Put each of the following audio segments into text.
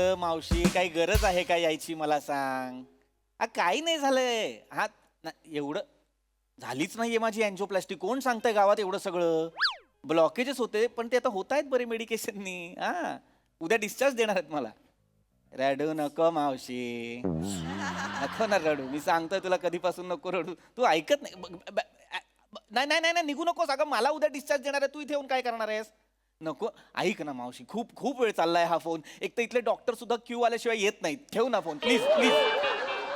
अगं मावशी काही गरज आहे का यायची मला सांग. काही नाही झालंय. हा एवढं झालीच नाहीये माझी अँजिओप्लास्टी. कोण सांगतंय गावात एवढं सगळं. ब्लॉकेजेस होते पण ते आता होत आहेत बरे मेडिकेशननी. हा उद्या डिस्चार्ज देणार आहेत मला. रडू नको मावशी, नको ना रडू. मी सांगतोय तुला कधीपासून नको रडू. तू ऐकत नाही. नाही नाही नाही निघू नकोस. अगं मला उद्या डिस्चार्ज देणार आहे. तू इथे येऊन काय करणार आहेस. नको ऐक ना मावशी, खूप खूप वेळ चाललाय हा फोन. एक तर इथले डॉक्टर सुद्धा क्यू आल्याशिवाय येत नाहीत. ठेव ना फोन प्लीज प्लीज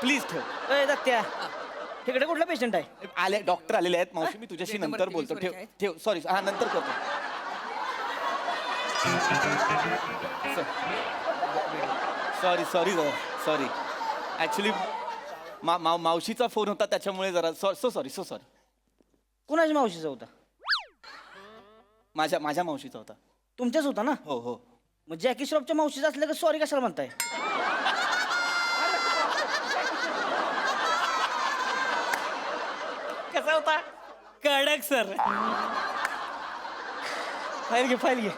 प्लीज ठेव. अय दत्त्या, इकडे कुठला पेशंट आहे? आले डॉक्टर आलेले आहेत मावशी. मी तुझ्याशी नंतर बोलतो. ठेव ठेव. सॉरी हा नंतर करतो. सॉरी सॉरी सॉरी ऍक्च्युली मावशीचा फोन होता त्याच्यामुळे जरा सो सॉरी सो सॉरी. कुणाच्या मावशीचा होता? माझ्या माझ्या मावशीचा होता. तुमच्याच होता ना? हो हो. मग जॅकी श्रॉफच्या मावशीचा असलं का सॉरी कशाला म्हणताय? कसा होता? कडक सर. फाईल घे फाईल घे.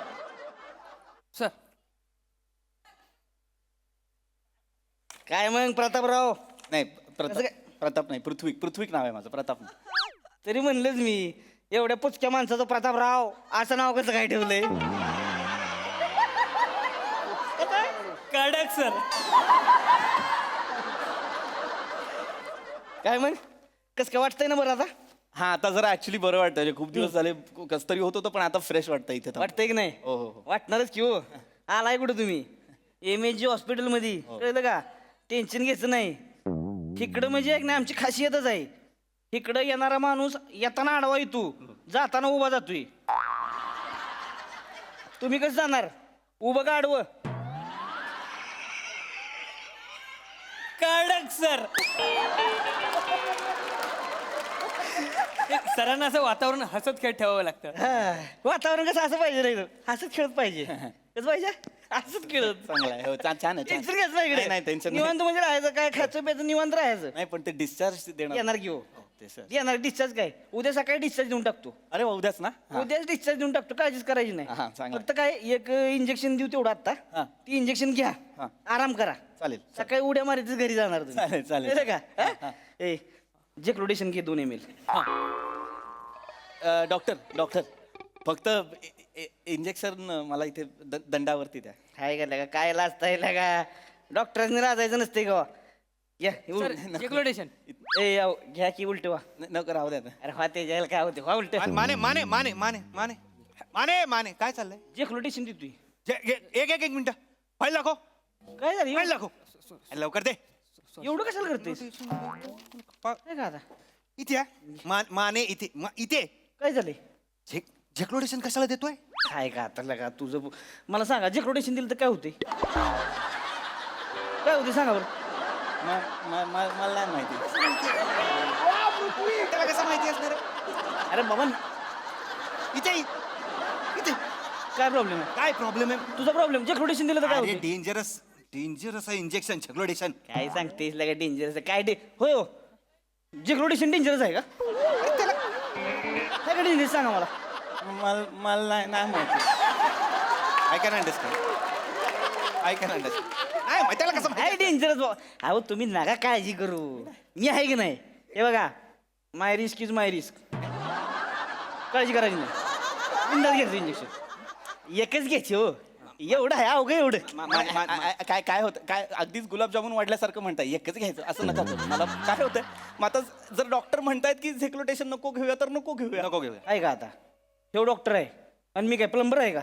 सर काय मग प्रतापराव? नाही असं काय? प्रताप नाही, पृथ्वीक. पृथ्वीक नाव आहे माझं, प्रताप नाही. तरी म्हणलंच मी, एवढ्या पुचक्या माणसाचं प्रतापराव असं नाव कसं काय ठेवलंय? कडक सर. काय मग कसं काय वाटतंय ना बरं आता? हा आता जरा ऍक्च्युली बरं वाटतं. म्हणजे खूप दिवस झाले कस तरी होत होतं पण आता फ्रेश वाटतं इथे थांबून. वाटतंय की नाही? हो हो हो. वाटणारच की हो. आलाय कुठं तुम्ही? MSG हॉस्पिटल मध्ये. कळलं का? टेन्शन घ्यायचं नाही. इकडं म्हणजे एक नाही आमची खासियतच आहे. इकडं येणारा माणूस येताना आडवा येतो, जाताना उभा जातोय. तुम्ही कसं जाणार? उभं का आडवं? कडक सर. सरांना असं वातावरण हसत खेळ ठेवावं लागतं. हा, वातावरण कसं असं पाहिजे नाही हसत खेळत पाहिजे. कसं पाहिजे? हसत खेळत. चांगला आहे. हो छान आहे छान. टेन्शन घ्यायचं नाही नाही इकडे. नाही टेन्शन निवांत म्हणजे राहायचं, काय खायचं प्यायचं निवांत राहायचं. नाही पण ते डिस्चार्ज देणार. येणार की हो. ते सर. येणार डिस्चार्ज काय? उद्या सकाळी डिस्चार्ज देऊन टाकतो. अरे वा, उद्याच ना. हा. उद्याच डिस्चार्ज देऊन टाकतो, काळजीच करायची हा, नाही. चांगलं. फक्त काय एक इंजेक्शन देऊ तेवढं आता. हा. ती इंजेक्शन घ्या, हा. आराम करा. चालेल. सकाळी उड्या मारायचं घरी जाणार तुम्ही. चालेल, चालेल. कळलं का? हा? ए जेक्लोडेशन घे 2 ml. डॉक्टर डॉक्टर फक्त इंजेक्शन मला इथे दंडावरती द्या. काय का लगा, काय लाजताय लगा? डॉक्टरांनी लाजायचं नसते का? घ्या जेक्लोडेशन. ए याव, घ्या की उलट वा. नको राहू द्या. अरे हा ते जायला काय होते हा उलट. माने माने माने माने माने माने माने काय चाललंय? जेक्लोडेशन देतोय. एक मिनिट. फाईल दाखव. काय झालं? फाईल दाखव. लवकर दे. एवढं कशाला करतेस? काय का आता? इथे माने इथे इथे. काय झालंय? झेक्लोडेशन कशाला देतोय? काय का आता लगा तुझं? मला सांगा, जेक्लोडेशन दिलं तर काय होते? काय होते सांगा बरं. मला नाही माहिती. त्याला कसं माहिती असणार? अरे बाबा, इथे इथे काय प्रॉब्लेम आहे? काय प्रॉब्लेम आहे? तुझा प्रॉब्लेम. जेक्लोडेशन दिलं तर काय अरे होते? डेंजरस डेंजरस आहे इंजेक्शन झेक्लोडेशन. काय सांगतेस लगा डेंजरस? काय होय हो, जेक्लोडेशन डेंजरस आहे का? काय डेंजरस सांगा मला. मला नाही माहिती. I can understand. I can understand. नाही त्याला कसं काय डेंजरस? अहो तुम्ही नका काळजी करू, मी आहे की नाही. हे बघा, माय रिस्क इज माय रिस्क. काळजी करायची नाही. बिंदास घ्यायचं इंजेक्शन. एकच घ्यायची हो. एवढं आहे अवघं एवढं. काय काय होतं काय अगदीच गुलाबजामुन वाढल्यासारखं म्हणताय. एकच घ्यायचं असं नका करू. मला काय होतंय मग आता जर डॉक्टर म्हणतायत की झेक्लोटेशन नको घेऊया तर नको घेऊया. नको घेऊया. आहे का आता? हे डॉक्टर आहे आणि मी काय प्लंबर आहे का?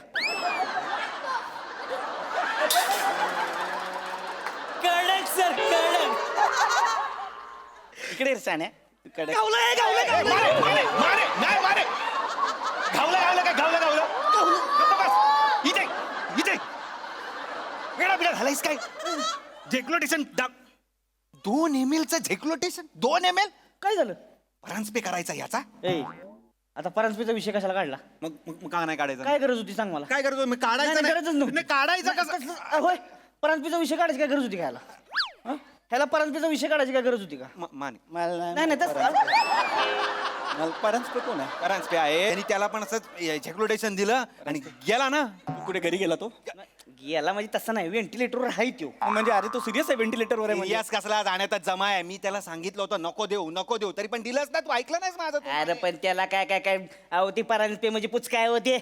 कडक सर कडक. इकडे शाण्या कडक. गावलंय, गावलंय, गावलंय. मारे मारे मारे नाही मारे. घावलं काय घावलं. इथे इथे वेळा बिडा झालायस काय? झेक्लोटेशन 2 ml चं झेक्लोटेशन 2 ml. काय झालं? ट्रान्सपे करायचा याचा. ए आता परांजपेचा विषय कशाला काढला? मग का नाही काढायचं? काय गरज होती सांग मला. काय करतो मी? काढायचं नाही, गरजच नव्हती. नाही काढायचं कसं? होय, परांजपेचा विषय काढायची काय गरज होती का ह्याला? हं? ह्याला परांजपेचा विषय काढायची काय गरज होती का? माने मला नाही नाही तसं. परंज कोण आहे. ट्रान्सपे आहे आणि त्याला पण असं झेक्लोटेशन दिलं आणि गेला ना. तू कुठे घरी गेला तो. गेला म्हणजे तसं नाही व्हेंटिलेटरवर आहे तो. म्हणजे अरे तो सिरियस आहे व्हेंटिलेटरवर आहे म्हणजे. सिरियस कसला जाण्यातच जमा आहे. मी त्याला सांगितलं होतं नको देऊ तरी पण दिलंच ना. तू ऐकलं नाहीस माझं तू. अरे पण त्याला काय काय काय अहो ती परांजपे पे म्हणजे पुचका आहे होते.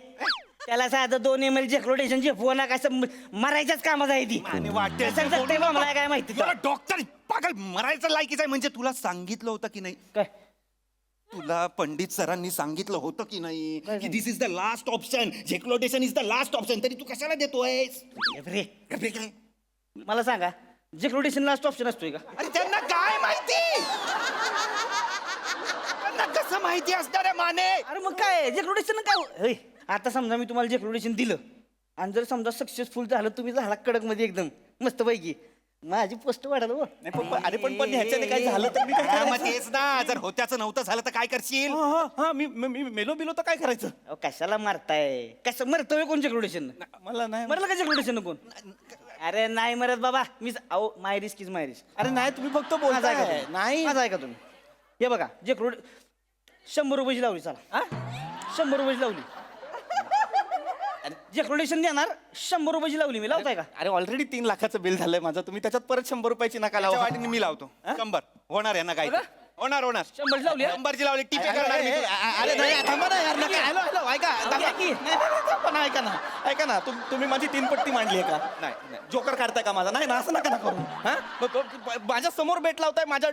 त्याला साधं 2 ml जेक्लोटेशन झेपवं ना कसं मरायच्याच कामात आहे ती. आणि वाटेल ते कसं जगतंय बोलू बा, मला नको. काय माहिती एवढा डॉक्टर पागल मरायचं लायकीच आहे म्हणजे. तुला सांगितलं होतं की नाही? काय तुला पंडित सरांनी सांगितलं होतं की नाही काय की this is the last option, exploitation is the last option, तरी तू कशाला देतोयस? रे अरे काय? मला सांगा जेक्लोटेशन लास्ट ऑप्शन असतोय का? अरे त्यांना काय माहिती? त्यांना कसं माहिती असणार आहे माने? अरे मग काय जेक्लोटेशन काय होय, आता समजा मी तुम्हाला जेक्लोटेशन दिलं आणि जर समजा सक्सेसफुल झालं तुम्ही झाला कडक मध्ये एकदम मस्त पैकी माझी पोस्ट वाढाल हो. नाही, अरे पण ह्याच्याने काय झालं तर मी काय हा, मग करायचं? तेच ना. जर होत्याचं नव्हतं झालं तर काय करशील? हा मी मेलो बिलो तर काय करायचं? अहो, कशाला मारताय कसं मरतोय कोण जेक्लोटेशन मला नाही मरलं का जेक्लोटेशन कोण? अरे नाही मरत बाबा मी अहो माय रिस्क इज माय रिस्क. अरे नाही तुम्ही फक्त बोलताय. नाही माझा ऐका तुम्ही हे बघा जेक्लोड 100 रुपयाची लावली चला 100 रुपयाची लावली जेक्लोडेशन देणार 100 रुपयाची लावली मी लावताय का? अरे ऑलरेडी 3 लाखाचं बिल झालंय माझं. तुम्ही त्याच्यात परत 100 रुपयाची नका त्याच्या लावा. वाटेने मी लावतो 100. होणार आहे ना काय? होणार 100 ची लावली, हा? 100ची लावली टिपे करणार मी तुला. अरे नाही थांबा ना यार नका. हॅलो ऐका थांबा. की. नाही, थांबा ना, ऐका ना तुम्ही माझी 3 पट्टी मांडली आहे का? नाही जोकर काढताय का माझा? नाही ना असं नका ना करू. हा माझ्या समोर बेट लावताय माझ्या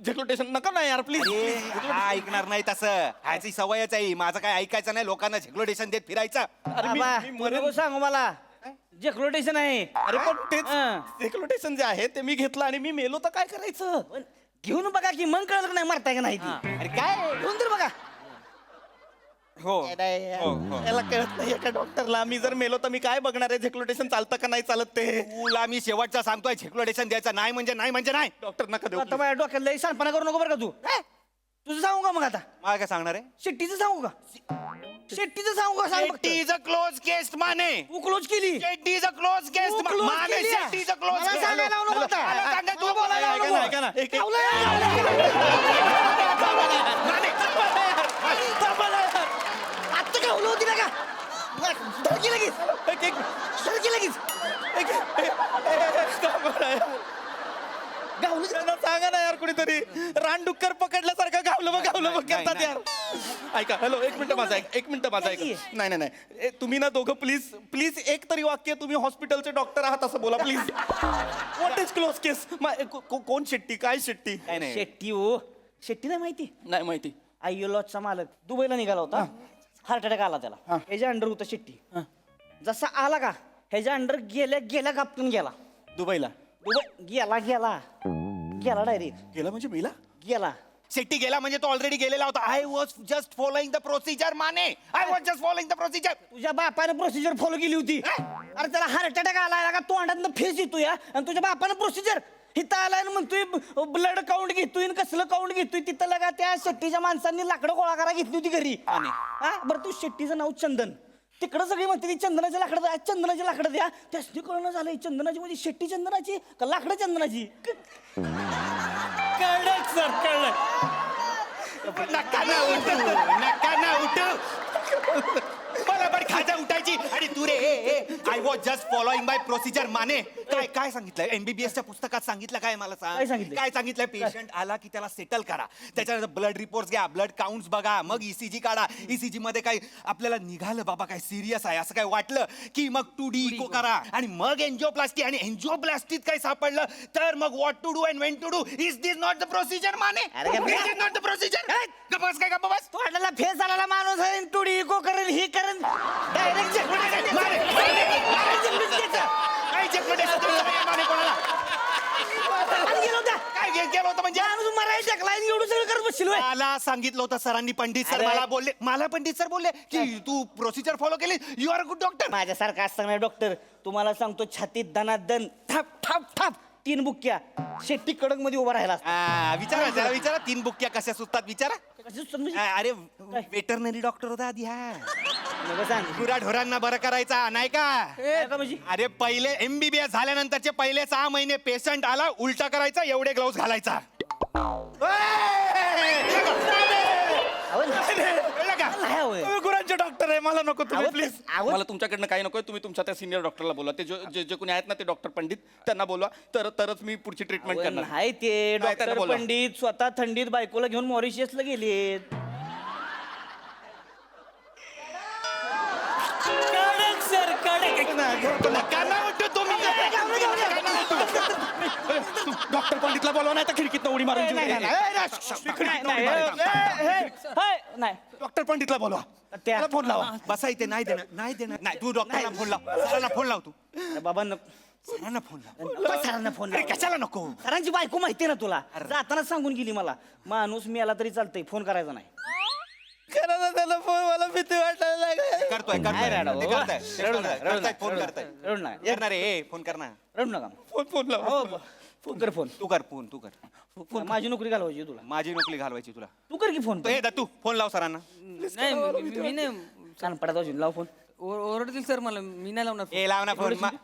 झेक्लोटेशन नका ना यार प्लीज. हा ऐकणार नाही तसं. ह्याची सवयच आहे. माझं काय ऐकायचं नाही. लोकांना झेक्लोटेशन देत फिरायचं. अरे बाबा, मी तुम्ही नको सांगू मला जेक्लोटेशन आहे अरे पण तेच हा. झेक्लोटेशन जे आहे ते मी घेतलं आणि मी मेलो तर काय करायचं? पण घेऊन बघा की मग कळलं का नाही मरताय का नाही ती. अरे काय घेऊन तर बघा हो याला कळत नाही एका डॉक्टरला. मी जर मेलो तर मी काय बघणार आहे झेक्लोटेशन चालतं का नाही चालत ते? तुला मी शेवटचा सांगतोय झेक्लोटेशन द्यायचं नाही म्हणजे नाही. डॉक्टर नका देऊ आता माझ्या डोक्यात लई सांडपणा करू नको बरं का तू तुझं सांगू का मग आता मला काय सांगणार आहे? शेट्टीचं सांगू का शेट्टीचं सांगू का सांग फक्त. Shetty is a close case माने. तू क्लोज केली Shetty is a close case तू close माने. केली आहे. शेट्टी इज अ क्लोज मला केस. सांगायला लावू नको आता. मला सांगाय तू मला बोलायला लावू नको. ऐका ना, एक- आत्ता गावलं होती ना का धडकी लगेच धडकी लगेच गावलं त्यांना सांगा ना यार कुणीतरी. रानडुक्कर पकडल्यासारखं गावलं बघ करतात यार. ऐका हॅलो एक मिनिट माझा एक मिनिट माझा ऐका. नाही तुम्ही ना दोघं प्लीज एक तरी वाक्य. तुम्ही हॉस्पिटलचे डॉक्टर आहात असं बोला प्लीज. व्हॉट इज क्लोज केस? कोण शेट्टी? काय शेट्टी? शेट्टी हो शेट्टी नाही माहिती नाही माहिती. आय्योलॉजचा मालक दुबईला निघाला होता हार्ट अटॅक आला त्याला ह्याच्या अंडर होता शेट्टी जसा आला का ह्याच्या अंडर गेल्या कापटून गेला दुबईला दुबई गेला डायरेक्ट गेला म्हणजे मेला? गेला शेट्टी गेला म्हणजे तो ऑलरेडी गेलेला होता. I was just following the procedure Mane. I was just following the procedure. तुझ्या बापाने प्रोसिजर फॉलो केली होती अरे त्याला हार्ट अटॅक आला का तोंडातनं फेस येतोय आणि तुझ्या बापानं प्रोसिजर हिथं आलाय म्हणतोय ब्लड काउंट घेतोय आणि कसलं काउंट घेतोय तिथं लगा त्या शेट्टीच्या माणसांनी लाकडं गोळा करा घेतली होती घरी हा बरं तू शेट्टीचं नाव चंदन तिकडं सगळी म्हणते ती चंदनाची लाकडं द्या चंदनाची लाकडं द्या त्यासनी कळणं झालंय चंदनाची म्हणजे शेट्टी चंदनाची का लाकडं चंदनाची कळलं सर कळलं. नका ना उठू. मला पण खाजा उठायची आणि तू रे I was just following by procedure माने. काय सांगितलंय MBBS च्या पुस्तकात सांगितलं काय मला काय सांग? सांगितलंय? काय सांगितलंय? पेशंट आला की त्याला सेटल करा. त्याच्यानंतर ब्लड रिपोर्ट घ्या, ब्लड काउंट्स बघा, मग ECG काढा. ECG मध्ये काय आपल्याला निघालं बाबा काय सिरियस आहे असं काय वाटलं की मग 2D इको करा आणि मग एन्जिओप्लास्टी. आणि एन्जिओप्लास्टीत काय सापडलं तर मग what to do and when to do. Is this not the procedure माने? अरे गप्प बस. Is not the procedure. गप्प काय गप्प बस. तोंडाला फेस आलेला माणूस आहे टुडी इको करेल ही करेल डायरेक्ट काय जेक्लोटेशन तुमचं माने कोणाला? काय गेलं होतं म्हणजे? एवढं सगळं करत बसशील होय. मला सांगितलं होतं सरांनी. पंडित सर अरे. मला पंडित सर बोलले की तू प्रोसिजर फॉलो केली. You are a good doctor. माझ्यासारखा असता नाही डॉक्टर तुम्हाला सांगतो छातीत दनादन थाप थाप थाप 3 बुक्क्या शेट्टी कडक मध्ये उभा राहिला असता. विचारा जरा विचारा 3 बुक्क्या कशा सुचतात विचारा. कशी सुचत म्हणजे? अरे वेटरनरी डॉक्टर होता आधी हा. नको सांग. गुराढोरांना बरं करायचा नाही का? काय का म्हणजे? अरे पहिले MBBS झाल्यानंतरचे पहिले 6 महिने पेशंट आला उलटा करायचा एवढे ग्लोव्स घालायचा. अहो, कळलं का? नाही होय. तुम्ही गुरांच्या आमचे डॉक्टर आहे मला नको तुम्ही अहो, प्लीज अहो. मला तुमच्याकडनं काही नको तुम्ही तुमच्या त्या सिनियर डॉक्टरला बोला ते जे जे कोणी आहेत ना ते डॉक्टर पंडित त्यांना बोलवा तरच मी पुढची ट्रीटमेंट अहो, करणार नाही ते नाही, त्यांना डॉक्टर बोलवा. पंडित स्वतः थंडीत बायकोला घेऊन मॉरिशियसला गेलेत. कडक सर कडक काय नाव वाटतं तुम्ही डॉक्टर पंडितला बोलवा नाही तर खिडकीत उडी मारून जीव नाही, द्या. नाही, ए, नाही, खिडकीतनं उडी मारायचा. नाही डॉक्टर पंडितला बोलवा त्या- त्याला फोन लावा बसा इथे नाही देणार नाही तू डॉक्टरला फोन लाव सरांना फोन लाव तू अरे बाबा सरांना फोन लाव सरांना फोन अरे कशाला नको सरांची बायको माहिती ना तुला जाताना सांगून गेली मला माणूस मेला तरी चालतंय फोन करायचा नाही. करा ना त्याला फोन मला भीती वाटायला लागली करतोय नाही रडा, ते बाबा. करताय. रडू नका, रडू नका, फोन रडू करताय नका, रडू नका. करणार आहे फोन कर ना रडू नका फोन लावा हो फोन कर फोन तू कर फोन तू कर माझी नोकरी घालवायची तुला माझी नोकरी घालवायची तुला तू कर की फोन हे दत्तू फोन लाव सरांना नाही मी नाही कान पडत असेल लाव फोन ओरडतील सर मला मी नाही लावणार ए लाव ना फोन नाही,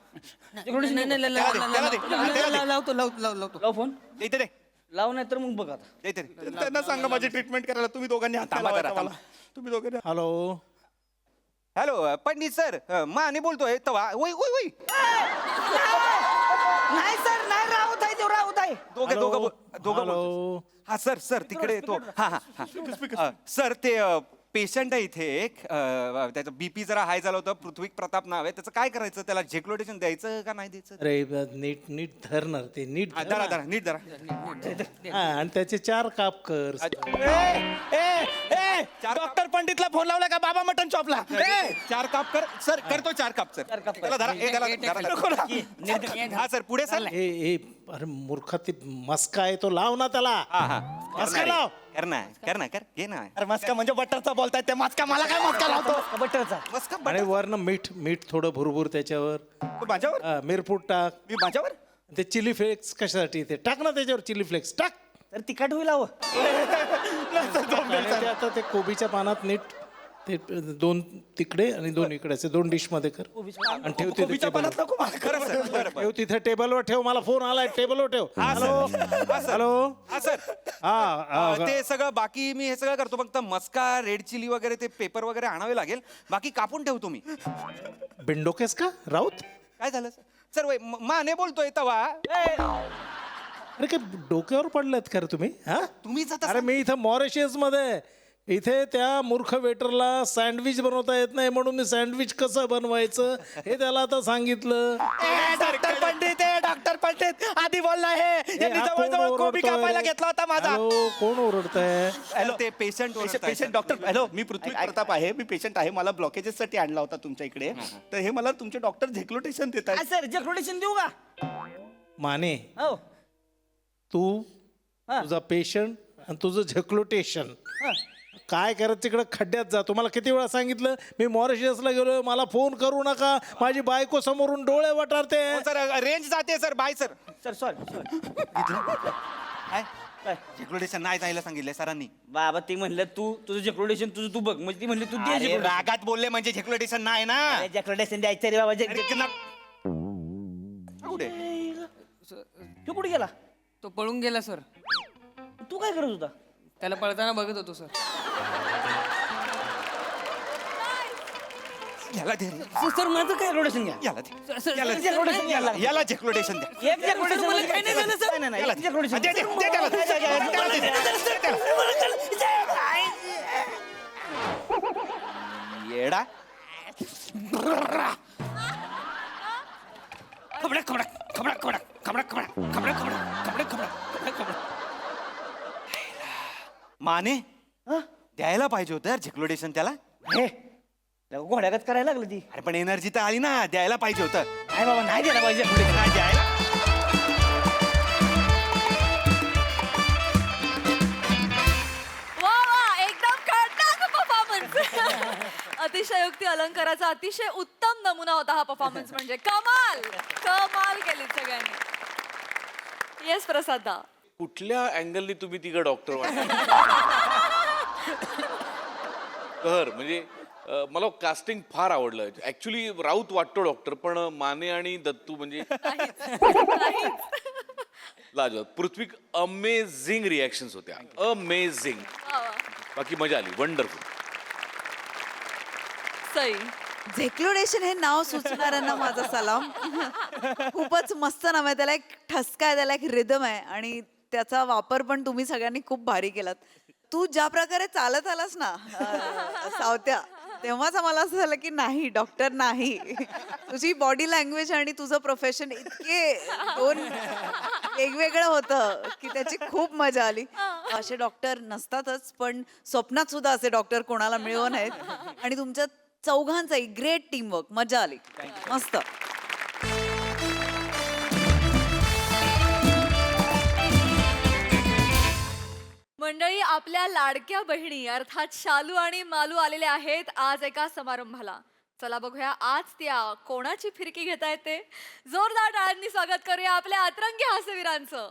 नाही, नाही, त्याला दे, त्याला दे. लावतो लावतो लाव फोन इथे दे लाव नाही तर मग बघ आता इथे दे. त्यांना सांगा माझी ट्रीटमेंट करायला तुम्ही दोघांनी हात थांबा लावायचा जरा, मला. तुम्ही दोघांनी hello hello Pandit sir Mane बोलतोय तवा ओय ओय ओय नाही सर नाही राहत आहे तो राहत आहे दोघं हॅलो? दोघं दोघं हॅलो? बोलतोय. हा सर तिकडे येतो हा हा हा सर ते पेशंट आहे इथे एक त्याचं बीपी जरा हाय झालं होतं पृथ्वी प्रताप नाव आहे त्याचं काय करायचं त्याला झेक्लोटेशन द्यायचं का नाही द्यायचं अरे नीट नीट धरणार ते नीट हा, धर धरा ना. धरा नीट धरा हा, आणि त्याचे 4 काप कर डॉक्टर पंडितला फोन लावला का बाबा मटन चॉपला चार काप कर सर करतो 4 काप सर चार काप कर. त्याला धरा ए, त्याला धरा. हा सर पुढे सर ए अरे मूर्खा ते मस्का आहे तो लाव ना त्याला हा हा मस्का लाव कर ना घे ना अरे मस्का म्हणजे बटरचा बोलताय ते मस्का मला काय मस्का लावतो बटरचा बस का आणि वरनं मीठ थोडं भुरभुर त्याच्यावर तू माझ्यावर हा, मिरपूड टाक मी माझ्यावर ते चिली फ्लेक्स कशासाठी ते टाक ना त्याच्यावर चिली फ्लेक्स टाक तर तिखट होईल हवं आणि ते आता ते कोबीच्या पानात नीट ते 2 तिकडे आणि 2 इकडे असे 2 डिश मध्ये कर आणि ठेव तिथे कोबीच्या टेबलवर. पानात नको मला खरं सर बरं बरं ठेव तिथे टेबलवर ठेव मला फोन आलाय टेबलवर ठेव हा, सर. हॅलो हा, सर. हॅलो हा सर हा ते सगळं बाकी मी हे सगळं करतो फक्त मस्का रेड चिली वगैरे ते पेपर वगैरे आणावे लागेल बाकी कापून ठेवतो मी बिंडोकेस का राऊत काय झालं सर वय माने बोलतोय तवा अरे काय डोक्यावर पडलेत का रे तुम्ही हा तुम्हीच आता अरे मी इथं मॉरिशियस मध्ये इथे त्या मूर्ख वेटरला सँडविच बनवता येत नाही म्हणून मी सँडविच कसं बनवायचं हे त्याला आता सांगितलं डॉक्टर पंडित आधी बोलला हे यांनी हा जवळ कोण जवळ कोबी ओरडतोय? कापायला घेतला होता माझा हॅलो, कोण ओरडतंय हॅलो ते पेशंट पेशंट डॉक्टर हॅलो मी पृथ्वी प्रताप आहे मी पेशंट आहे मला ब्लॉकेजेस साठी आणला होता तुमच्या इकडे तर हे मला तुमचे डॉक्टर झेक्लोटेशन देत आहेत सर जेक्रोडेशन देऊ का माने हो तू हा. तुझा पेशंट आणि तुझं झेक्लोटेशन हा. काय करत तिकडे खड्ड्यात जा तुम्हाला किती वेळा सांगितलं मी मॉरिशियसला गेलो मला फोन करू नका माझी बायको समोरून डोळे वटारते सर रेंज जाते sir bye sir sir sorry काय काय झेक्लोटेशन नाही जायला सांगितलंय सरांनी बाबा ते म्हणलं तुझं जेक्रोडेशन तुझं तू बघ म्हणजे ती म्हणली तू दे अरे, जेक्रोडेशन. रागात बोलले म्हणजे झेक्लोटेशन नाही ना अरे, जेक्रोडेशन द्यायचं रे बाबा अरे, ना- कुठे तू कुठे गेला तो पळून गेला सर तू काय करत होता त्याला पळताना बघत होतो सर याला दे रे. सर माझं काय जेक्रोडेशन घ्या याला दे सर जेक्रोडेशन घ्यायला लागलं. याला झेक्लोटेशन द्या एक जेक्रोडेशन मला काही नाही झालं, सर. नाही, नाही, याला एक दे. जेक्रोडेशन दे, दे, दे त्याला. त्याला दे. दे त्याला. येडा खबडा खबडा खबडा खबडा खबडा खबडा खबडा खबडा खबडा खबडा खबडा खबडा माने हा? द्यायला पाहिजे होतं यार झेक्लोटेशन त्याला हे घोड्यागत करायला लागलं ती अरे पण एनर्जी तर आली ना द्यायला पाहिजे होतं नाही बाबा नाही द्यायला पाहिजे नाही द्यायला वा वा एकदम खतरनाक परफॉर्मन्स अतिशयोक्ती अलंकाराचा अतिशय उत्तम नमुना होता हा परफॉर्मन्स म्हणजे कमाल कमाल केली सगळ्यांनी येस प्रसादा कुठल्या अँगलनी तुम्ही तिघं डॉक्टर वाटता तर म्हणजे मला कास्टिंग फार आवडलं ऍक्च्युली राऊत वाटतो डॉक्टर पण माने आणि दत्तू म्हणजे लाजवाब पृथ्वी अमेझिंग रिॲक्शन्स होत्या अमेझिंग बाकी मजा आली वंडरफुल सई. झेक्लोडेशन हे नाव सुचणाऱ्यांना माझा सलाम. खूपच मस्त नाव आहे, त्याला एक ठसका आहे, त्याला एक रिदम आहे आणि त्याचा वापर पण तुम्ही सगळ्यांनी खूप भारी केलात. तू ज्या प्रकारे चालत आलास ना सावत्या, तेव्हाच मला असं झालं की नाही, डॉक्टर नाही. तुझी बॉडी लँग्वेज आणि तुझं प्रोफेशन इतके दोन वेगवेगळं होतं की त्याची खूप मजा आली. असे डॉक्टर नसतातच, पण स्वप्नात सुद्धा असे डॉक्टर कोणाला मिळवत नाहीत. आणि तुमच्या चौघांचाही ग्रेट टीमवर्क, मजा आली, मस्त. मंडळी, आपल्या लाडक्या बहिणी अर्थात शालू आणि मालू आलेल्या आहेत आज एका समारंभाला. चला बघूया आज त्या कोणाची फिरकी घेता येते. जोरदार टाळ्यांनी स्वागत करूया आपल्या अतरंगी हास्यवीरांचं.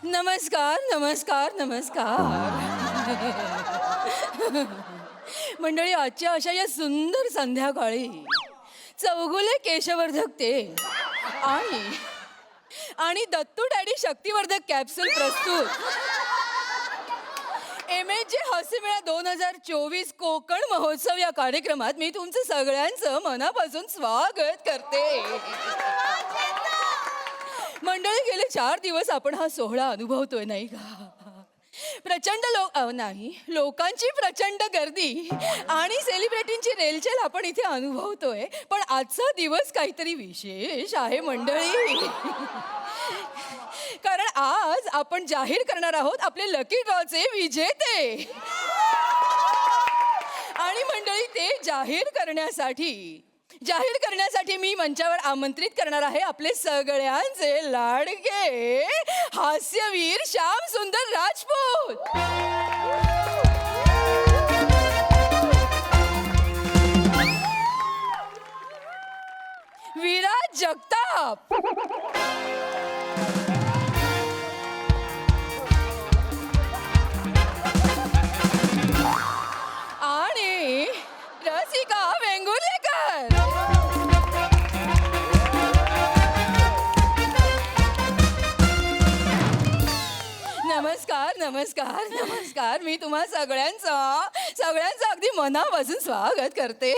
नमस्कार नमस्कार नमस्कार. मंडळी, आजच्या अशा या सुंदर संध्याकाळी चौगुले केशवर्धक तेल आणि दत्तू डॅडी शक्तिवर्धक कॅप्सूल प्रस्तुत MHJ हास्यमेळा 2024 कोकण महोत्सव या कार्यक्रमात मी तुमचं सगळ्यांचं मनापासून स्वागत करते. मंडळी, गेले 4 दिवस आपण हा सोहळा अनुभवतोय नाही का? प्रचंड लोकांची प्रचंड गर्दी आणि सेलिब्रिटींची रेलचेल आपण इथे अनुभवतोय. पण आजचा दिवस काहीतरी विशेष आहे मंडळी. कारण आज आपण जाहीर करणार आहोत आपले लकी ड्रॉचे विजेते. आणि मंडळी, ते जाहीर करण्यासाठी मी मंचावर आमंत्रित करणार आहे आपले सगळ्यांचे लाडके हास्यवीर श्याम सुंदर राजपूत. विराज जगताप, आणि रसिका वेंगुर्लेकर. नमस्कार नमस्कार नमस्कार. मी तुम्हा सगळ्यांचं अगदी मनापासून स्वागत करते.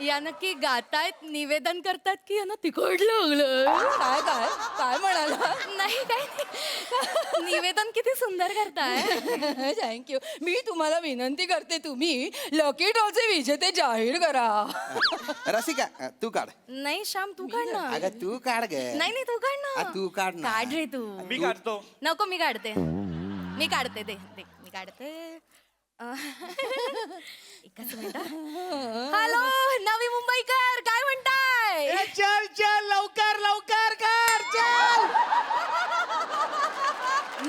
या नक्की गातायत, निवेदन करतात की यांना तिखट लागलं? काय काय काय म्हणाला? नाही काय निवेदन किती सुंदर करताय. थँक्यू. मी तुम्हाला विनंती करते, तुम्ही लकी ड्रॉचे विजेते जाहीर करा. रसिका तू काढ. नाही श्याम, तू काढ ना. अगं तू काढ ग. नाही तू काढ ना. तू काढ ना. काढ रे तू. मी काढतो. नको, मी काढते. दे मी काढते. एकच मिनिट. हॅलो नवी मुंबईकर, काय म्हणताय? चल चल, लवकर लवकर कर, चल.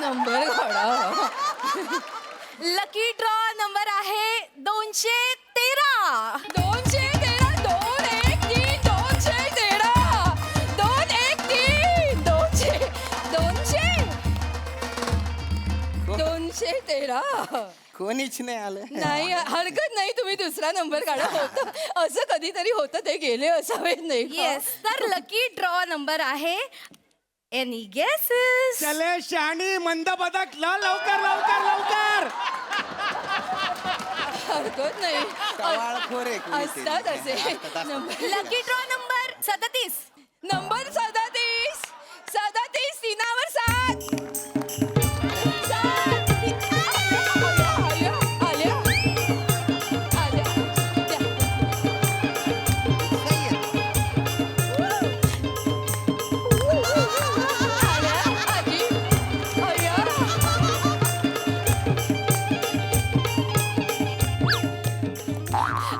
नंबर काढा. लकी ड्रॉ नंबर आहे 213. 213 213 213 213. कोणीच नाही आलं. नाही, हरकत नाही, तुम्ही दुसरा नंबर काढा. होतं असं कधीतरी होतं, ते गेले असावेत नाही का? येस, तर लकी ड्रॉ नंबर आहे एनी गेसेस? चले शाणी मंद बदक, लवकर लवकर लवकर. हरकत नाही, टवाळखोर आहे कोणी ते. असतात असे number. Lucky draw number 37. Number 37 37 तीनावर 7.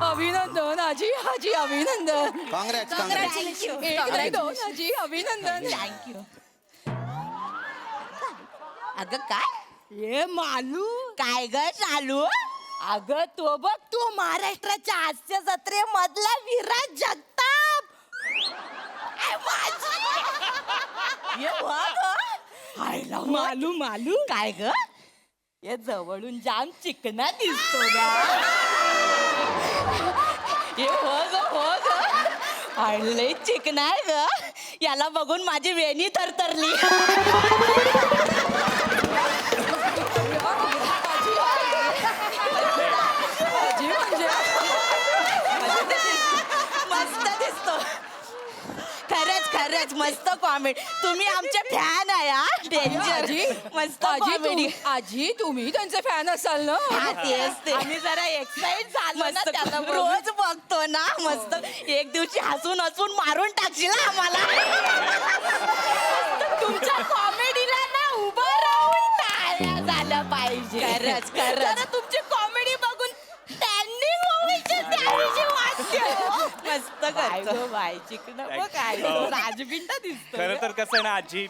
अभिनंदन आजी, आजी अभिनंदन. काँग्रेस एक नाही, 2 आजी अभिनंदन. अगं काय ये मालू, काय ग चालू? अगं तो बघ, तू महाराष्ट्राच्या हास्य जत्रेमधला विराज जगताप. मालू मालू काय ग? ये जवळून जाम चिकना दिसतो ना. ये हो ग आणले चिकनाय ग याला बघून माझी वेणी थरथरली. मस्त दिसतो. खरंच खरंच मस्त कॉमेडी. तुम्ही आमचे फॅन आहे हा. डेंजर. मस्त कॉमेडी. आजी तुम्ही त्यांचे फॅन असाल ना. आम्ही जरा एक्साइट झालो ना त्याला रोज बघतो ना. मस्त एक दिवशी हसून हसून मारून टाकशील ना आम्हाला. तुमच्या कॉमेडीला ना उभं राहून टाळ्या झाल्या पाहिजे. खरंच खरंच तुमची कॉमेडी बघून स्टँडिंग ओव्हेशन द्यावीशी वाटते. मस्त करतो बाय चिकन काय राजबिंडा दिसतो. खरं तर कसं आहे ना आजी,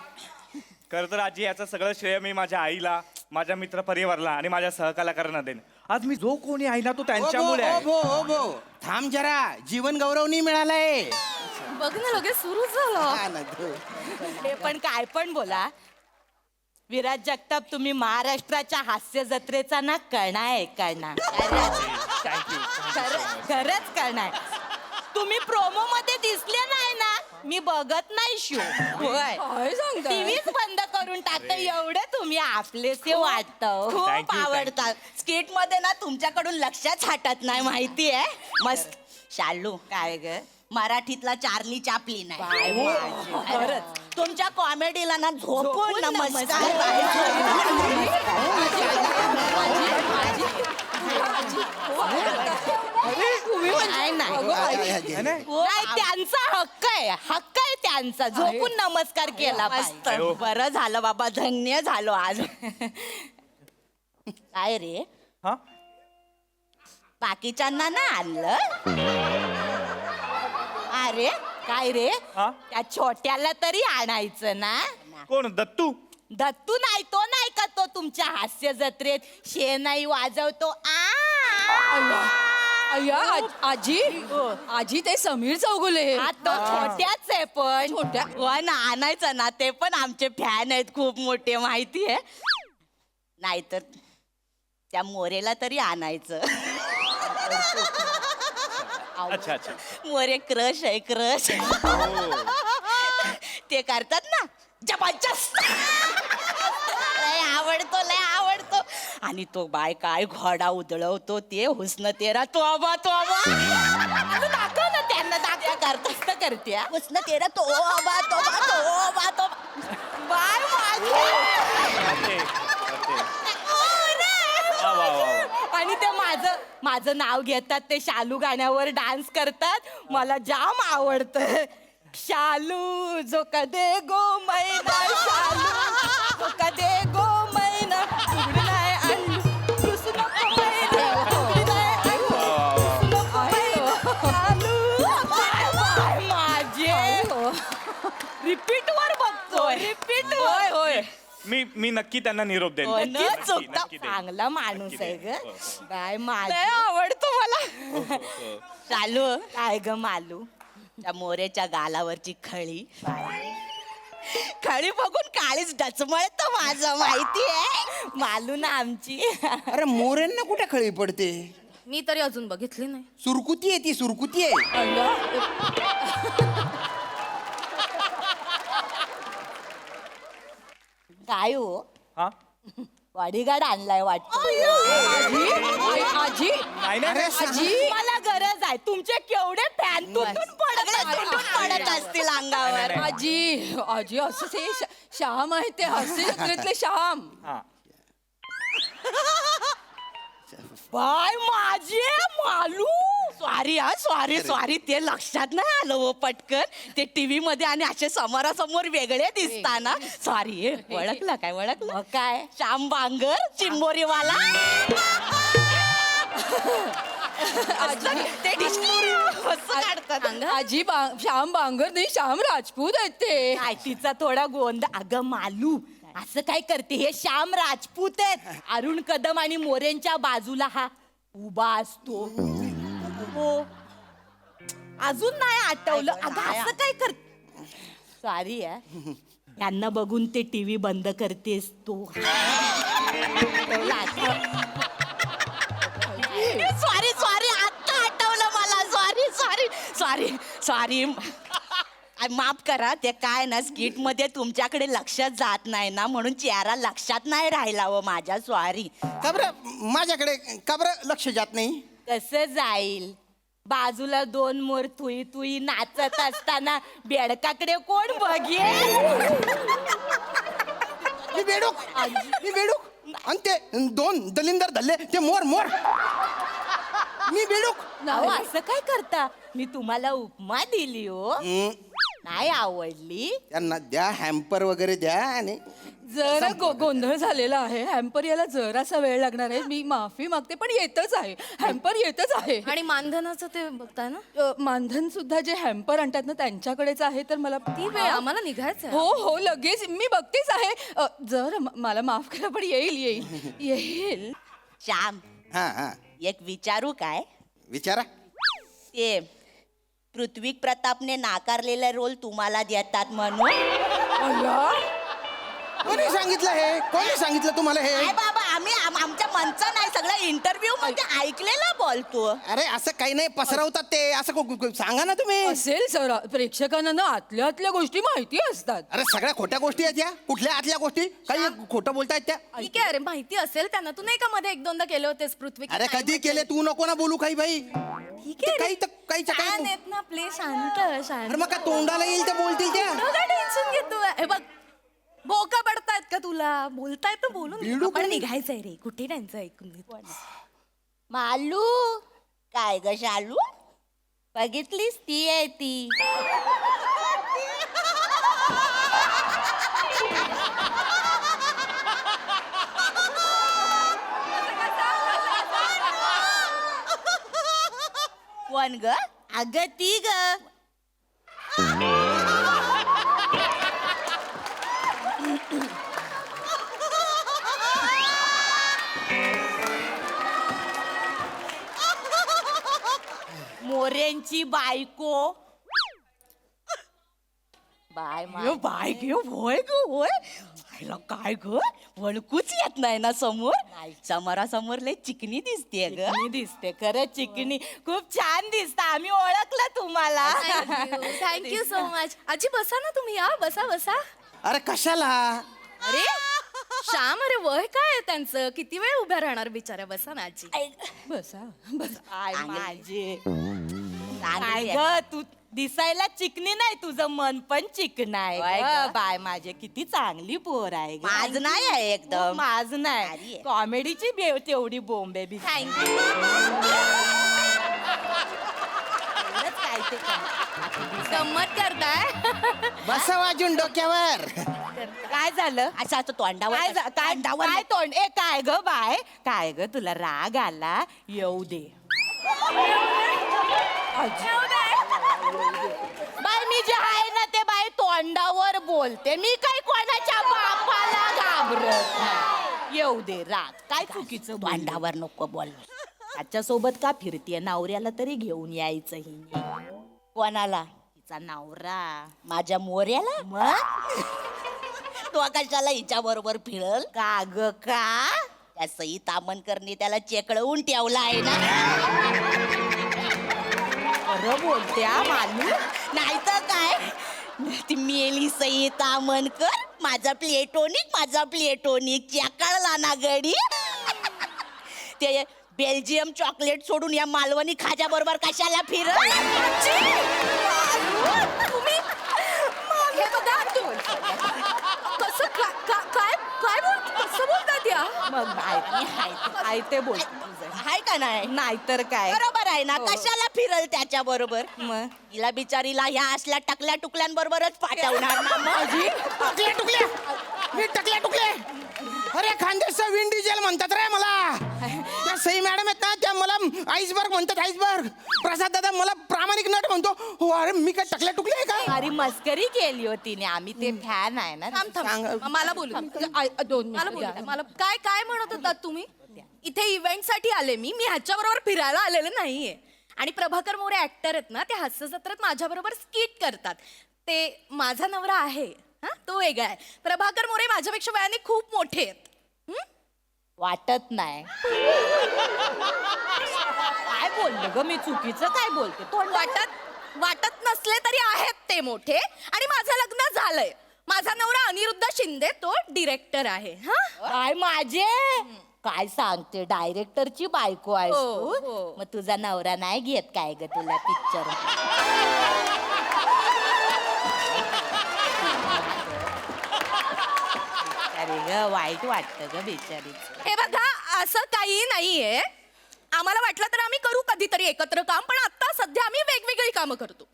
खरं तर आजी याचं सगळं श्रेय मी माझ्या आईला, माझ्या मित्र परिवाराला आणि माझ्या सहकलाकारांना देईन. आज मी जो कोणी आहे ना तो त्यांच्यामुळे आहे. थांब जरा, जीवन गौरव नाही मिळालाय. बघ ना लगेच सुरू झालं. हे पण काय पण बोला. विराज जगताप तुम्ही महाराष्ट्राच्या हास्य जत्रेचा ना कणा आहे कणा. खरंच कणा आहे. तुम्ही प्रोमो मध्ये दिसले नाही ना मी बघत नाही शो. होय काय सांगता टीव्हीच बंद करून टाकते. एवढे तुम्ही आपलेसे वाटतं. खूप Thank you. आवडतात. स्किट मध्ये ना तुमच्याकडून लक्षच हटत नाही माहितीये. मस्त. शालू काय ग मराठीतला चार्ली चापलीन आहे. खरंच तुमच्या कॉमेडीला ना झोपून नमस्कार. नाही त्यांचा हक्क आहे त्यांचा. झोपून नमस्कार केला पाहिजे. बरं झालं बाबा धन्य झालो आज. काय रे हा बाकीच्यांना ना आणलं. अरे काय रे हा? त्या छोट्याला तरी आणायचं ना. कोण दत्तू? दत्तू नाही तो नाही का तो तुमच्या हास्य जत्रेत शेणाई वाजवतो. अय्या आजी आजी ते समीर चौगुले. हा तो छोट्याच आहे पण छोट्या? हो ना आणायचं ना. ते पण आमचे फॅन आहेत खूप मोठे माहितीये. नाहीतर त्या मोरेला तरी आणायचं. अच्छा अच्छा. मोरे क्रश आहे क्रश. ते करतात ना जबरदस्त. लय आवडतो. आणि तो बाय काय घोडा उधळवतो ते हुस्न तेरा तोबा तोबा. दाखव ना त्यांना दाखव. करतच तर करते हुस्न तेरा तोबा तोबा तोबा तोबा. बाय आणि ते माझं नाव घेतात. ते शालू गाण्यावर डान्स करतात. मला जाम आवडतं. शालू जो कदे गो मैना शालू जो कदे गो मैना उघडलाय अंडू कृष्ण मैना उघडलाय अंडू कृष्ण मैना शालू बाय माझे रिपीट वर बघतोय. रिपीट वर होय. मी नक्की त्यांना निरोप देईन. नक्की चुकता. नक्की देईन. चांगला माणूस आहे ग. बाय माझे आवडतो मला. चालू काय ग मालू त्या मोरेच्या गालावरची खळी बघून काळीच डचमळत माझं माहितीये. मालू ना आमची. अरे मोऱ्यांना कुठे खळी पडते. मी तरी अजून बघितली नाही. सुरकुती आहे ती सुरकुती आहे. काय हो हा बॉडीगार्ड आणलाय वाटतं. आजी नाही नाही आजी मला गरज आहे. तुमचे केवढे फॅन तुटून पडत असतील अंगावर. आजी आजी असं ते श्याम आहे ते हास्य जत्रेतले श्याम. हा बाय माझे मालू. सॉरी ते लक्षात नाही आलं हो पटकन. ते टीव्ही मध्ये आणि असे समोरासमोर वेगळे दिसताना. सॉरी ओळखलं काय श्याम बांगर चिंबोरीवाला. ते कसं काढतात. आजी श्याम बांगर नाही श्याम राजपूत आहेत ते. तिचा थोडा गोंध. अगं मालू असं काय करते. हे श्याम राजपूत आहेत. अरुण कदम आणि मोरेंच्या बाजूला हा उभा असतो. हो अजून नाही आठवलं. अगं असं काय कर. सॉरी यांना बघून ते टीव्ही बंद करतेस तू. सॉरी आता आठवलं मला. सॉरी सॉरी सॉरी माफ करा ते काय ना स्किट मध्ये तुमच्याकडे लक्षात जात नाही ना म्हणून चेहरा लक्षात नाही राहिला व माझ्या सॉरी. का बरं माझ्याकडे का बरं लक्ष जात नाही? कसं जाईल बाजूला दोन मोर तुई तुई नाचत असताना बेडकाकडे कोण बघेल. मी बेडूक आणि ते दोन दलिंदर धरले ते मोर मोर. मी बेडूक. अहो, असं काय करता मी तुम्हाला उपमा दिली हो नाही आवडली. त्यांना द्या हॅम्पर वगैरे द्या आणि जरा गोंधळ झालेला आहे. हॅम्पर यायला जरासा वेळ लागणार आहे. मी माफी मागते पण येतच आहे. हॅम्पर येतच आहे. आणि मानधनाचं ते बघताय ना मानधन सुद्धा जे हॅम्पर आणतात ना त्यांच्याकडेच आहे. तर मला ती वेळ आम्हाला निघायचं आहे. हो हो लगेच मी बघतेच आहे. जर मला माफ करा पण येईल. श्याम हा हा एक विचारू काय विचारा. ते पृथ्वी प्रतापने नाकारलेला रोल तुम्हाला देतात म्हणून. कोणी सांगितलं हे? कोणी सांगितलं तुम्हाला हे? काय बाबा आम्ही आमच्या मनचं नाही सगळं इंटरव्ह्यू मध्ये ऐकलेलं बोलतो. अरे असं काही नाही पसरवतात ते असं सांगा ना तुम्ही. असेल सर प्रेक्षकांना ना आतल्या गोष्टी माहिती असतात. अरे सगळ्या खोट्या गोष्टी आहेत या. कुठल्या आतल्या गोष्टी? काही खोटं बोलतायत त्या. ठीक आहे अरे माहिती असेल त्यांना. तू नाही का मध्ये एक दोनदा केले होतेस पृथ्वी अरे कधी केले? तू नको ना बोलू काही बाई. ठीक आहे काही तर काहीच्या छान काही. आहेत ना आपले शांत शांत. अरे मग काय तोंडाला येईल ते बोलतील त्या. काय टेन्शन घेतो हे बघ बोका पडतायत का तुला बोलतायत तर बोलून बिडू आपण कोणी? निघायचंय रे कुठे त्यांचं ऐकून घेतो. मालू काय ग शालू बघितलीस ती आहे ती. कोण ग अगं ती ग. मोरेंची बायको. बाय गे होय ग होय. काय ग वळकूच येत नाही ना समोर. समोरासमोर लय चिकनी दिसते ग. दिसते खरं चिकनी खूप छान दिसत. आम्ही ओळखलं तुम्हाला. Thank you so much. आजी बसा ना तुम्ही या बसा बसा. अरे कशाला? अरे श्याम अरे वय काय आहे त्यांचं किती वेळ उभ्या राहणार बिचाऱ्या. बसा ना आजी. बसा माझे काय ग तू दिसायला चिकनी नाही तुझं मन पण चिकन आहे. बाय माझे किती चांगली पोर आहे. माझ नाही आहे एकदम. माझ नाही कॉमेडीची बेव तेवढी बोंबे बी. थँक्यू. काय ते गंमत करताय. बसा वाजून डोक्यावर. काय झालं असं तोंडावर काय तोंड ए काय ग बाय काय ग तुला राग आला येऊ दे. बाय मी जे आहे ना ते बाय तोंडावर बोलते. मी काय कोणाच्या बापाला घाबरत नाही. येऊ दे राग काय चुकीचं तोंडावर नको बोल. त्याच्या सोबत का फिरतीये? नवऱ्याला तरी घेऊन यायचं हिने. कोणाला? तिचा नवरा माझ्या मोऱ्याला. मग तो कशाला हिच्या बरोबर फिरल का ग का? त्या सई तामणकरनी त्याला चेकळवून ठेवला आहे ना. खरं बोलत्या मानू नाहीतर काय. ती मेली सई तामणकर माझा प्लेटोनिक चेकळला ना गडी. ते बेल्जियम चॉकलेट सोडून या मालवणी खाजा बरोबर कशाला फिरल? तुम्ही हे बघा कसं काय कसं बोलतात या. मग हाय ते बोल हाय का नाही नाहीतर काय. बरोबर आहे ना. कशाला फिरल त्याच्या बरोबर. मग तिला बिचारीला ह्या असल्या टकल्या टुकल्यांबरोबरच पाठवणार ना. मग टकल्या टुकले. अरे खानदेशचा विंड डिझेल म्हणतात रे मला. त्या सई मॅडम आहेत ना त्या मला आईसबर्ग म्हणतात. आईसबर्ग. प्रसाद दादा मला प्रामाणिक नट म्हणतो. हो अरे मी काय टकल्या टुकले आहे का? अरे मस्करी केली होती ने. आम्ही ते फॅन आहे ना. मला बोलू मला काय म्हणत होतात तुम्ही? इथे इव्हेंट साठी आले मी ह्याच्या बरोबर फिरायला आलेले नाहीये. आणि प्रभाकर मोरे ऍक्टर आहेत ना ते हास्य जत्रेत माझ्या बरोबर स्किट करतात. ते माझा नवरा आहे हा तो वेगळा आहे. प्रभाकर मोरे माझ्यापेक्षा वयाने खूप मोठे आहेत. वाटत नाही. काय बोललो ग मी चुकीचं काय बोलते? तोंड वाटत नसले तरी आहेत ते मोठे आणि माझं लग्न झालंय. माझा नवरा अनिरुद्ध शिंदे तो डिरेक्टर आहे. काय माझे काय सांगते, डायरेक्टरची बायको आहेस तू. मग तुझा नवरा नाही घेत काय ग तुला पिक्चर? अरे ग वाईट वाटतं ग बिचारीच. हे बघा असं काही नाहीये. आम्हाला वाटलं तर आम्ही करू कधीतरी एकत्र काम, पण आता सध्या आम्ही वेगवेगळी कामं करतो.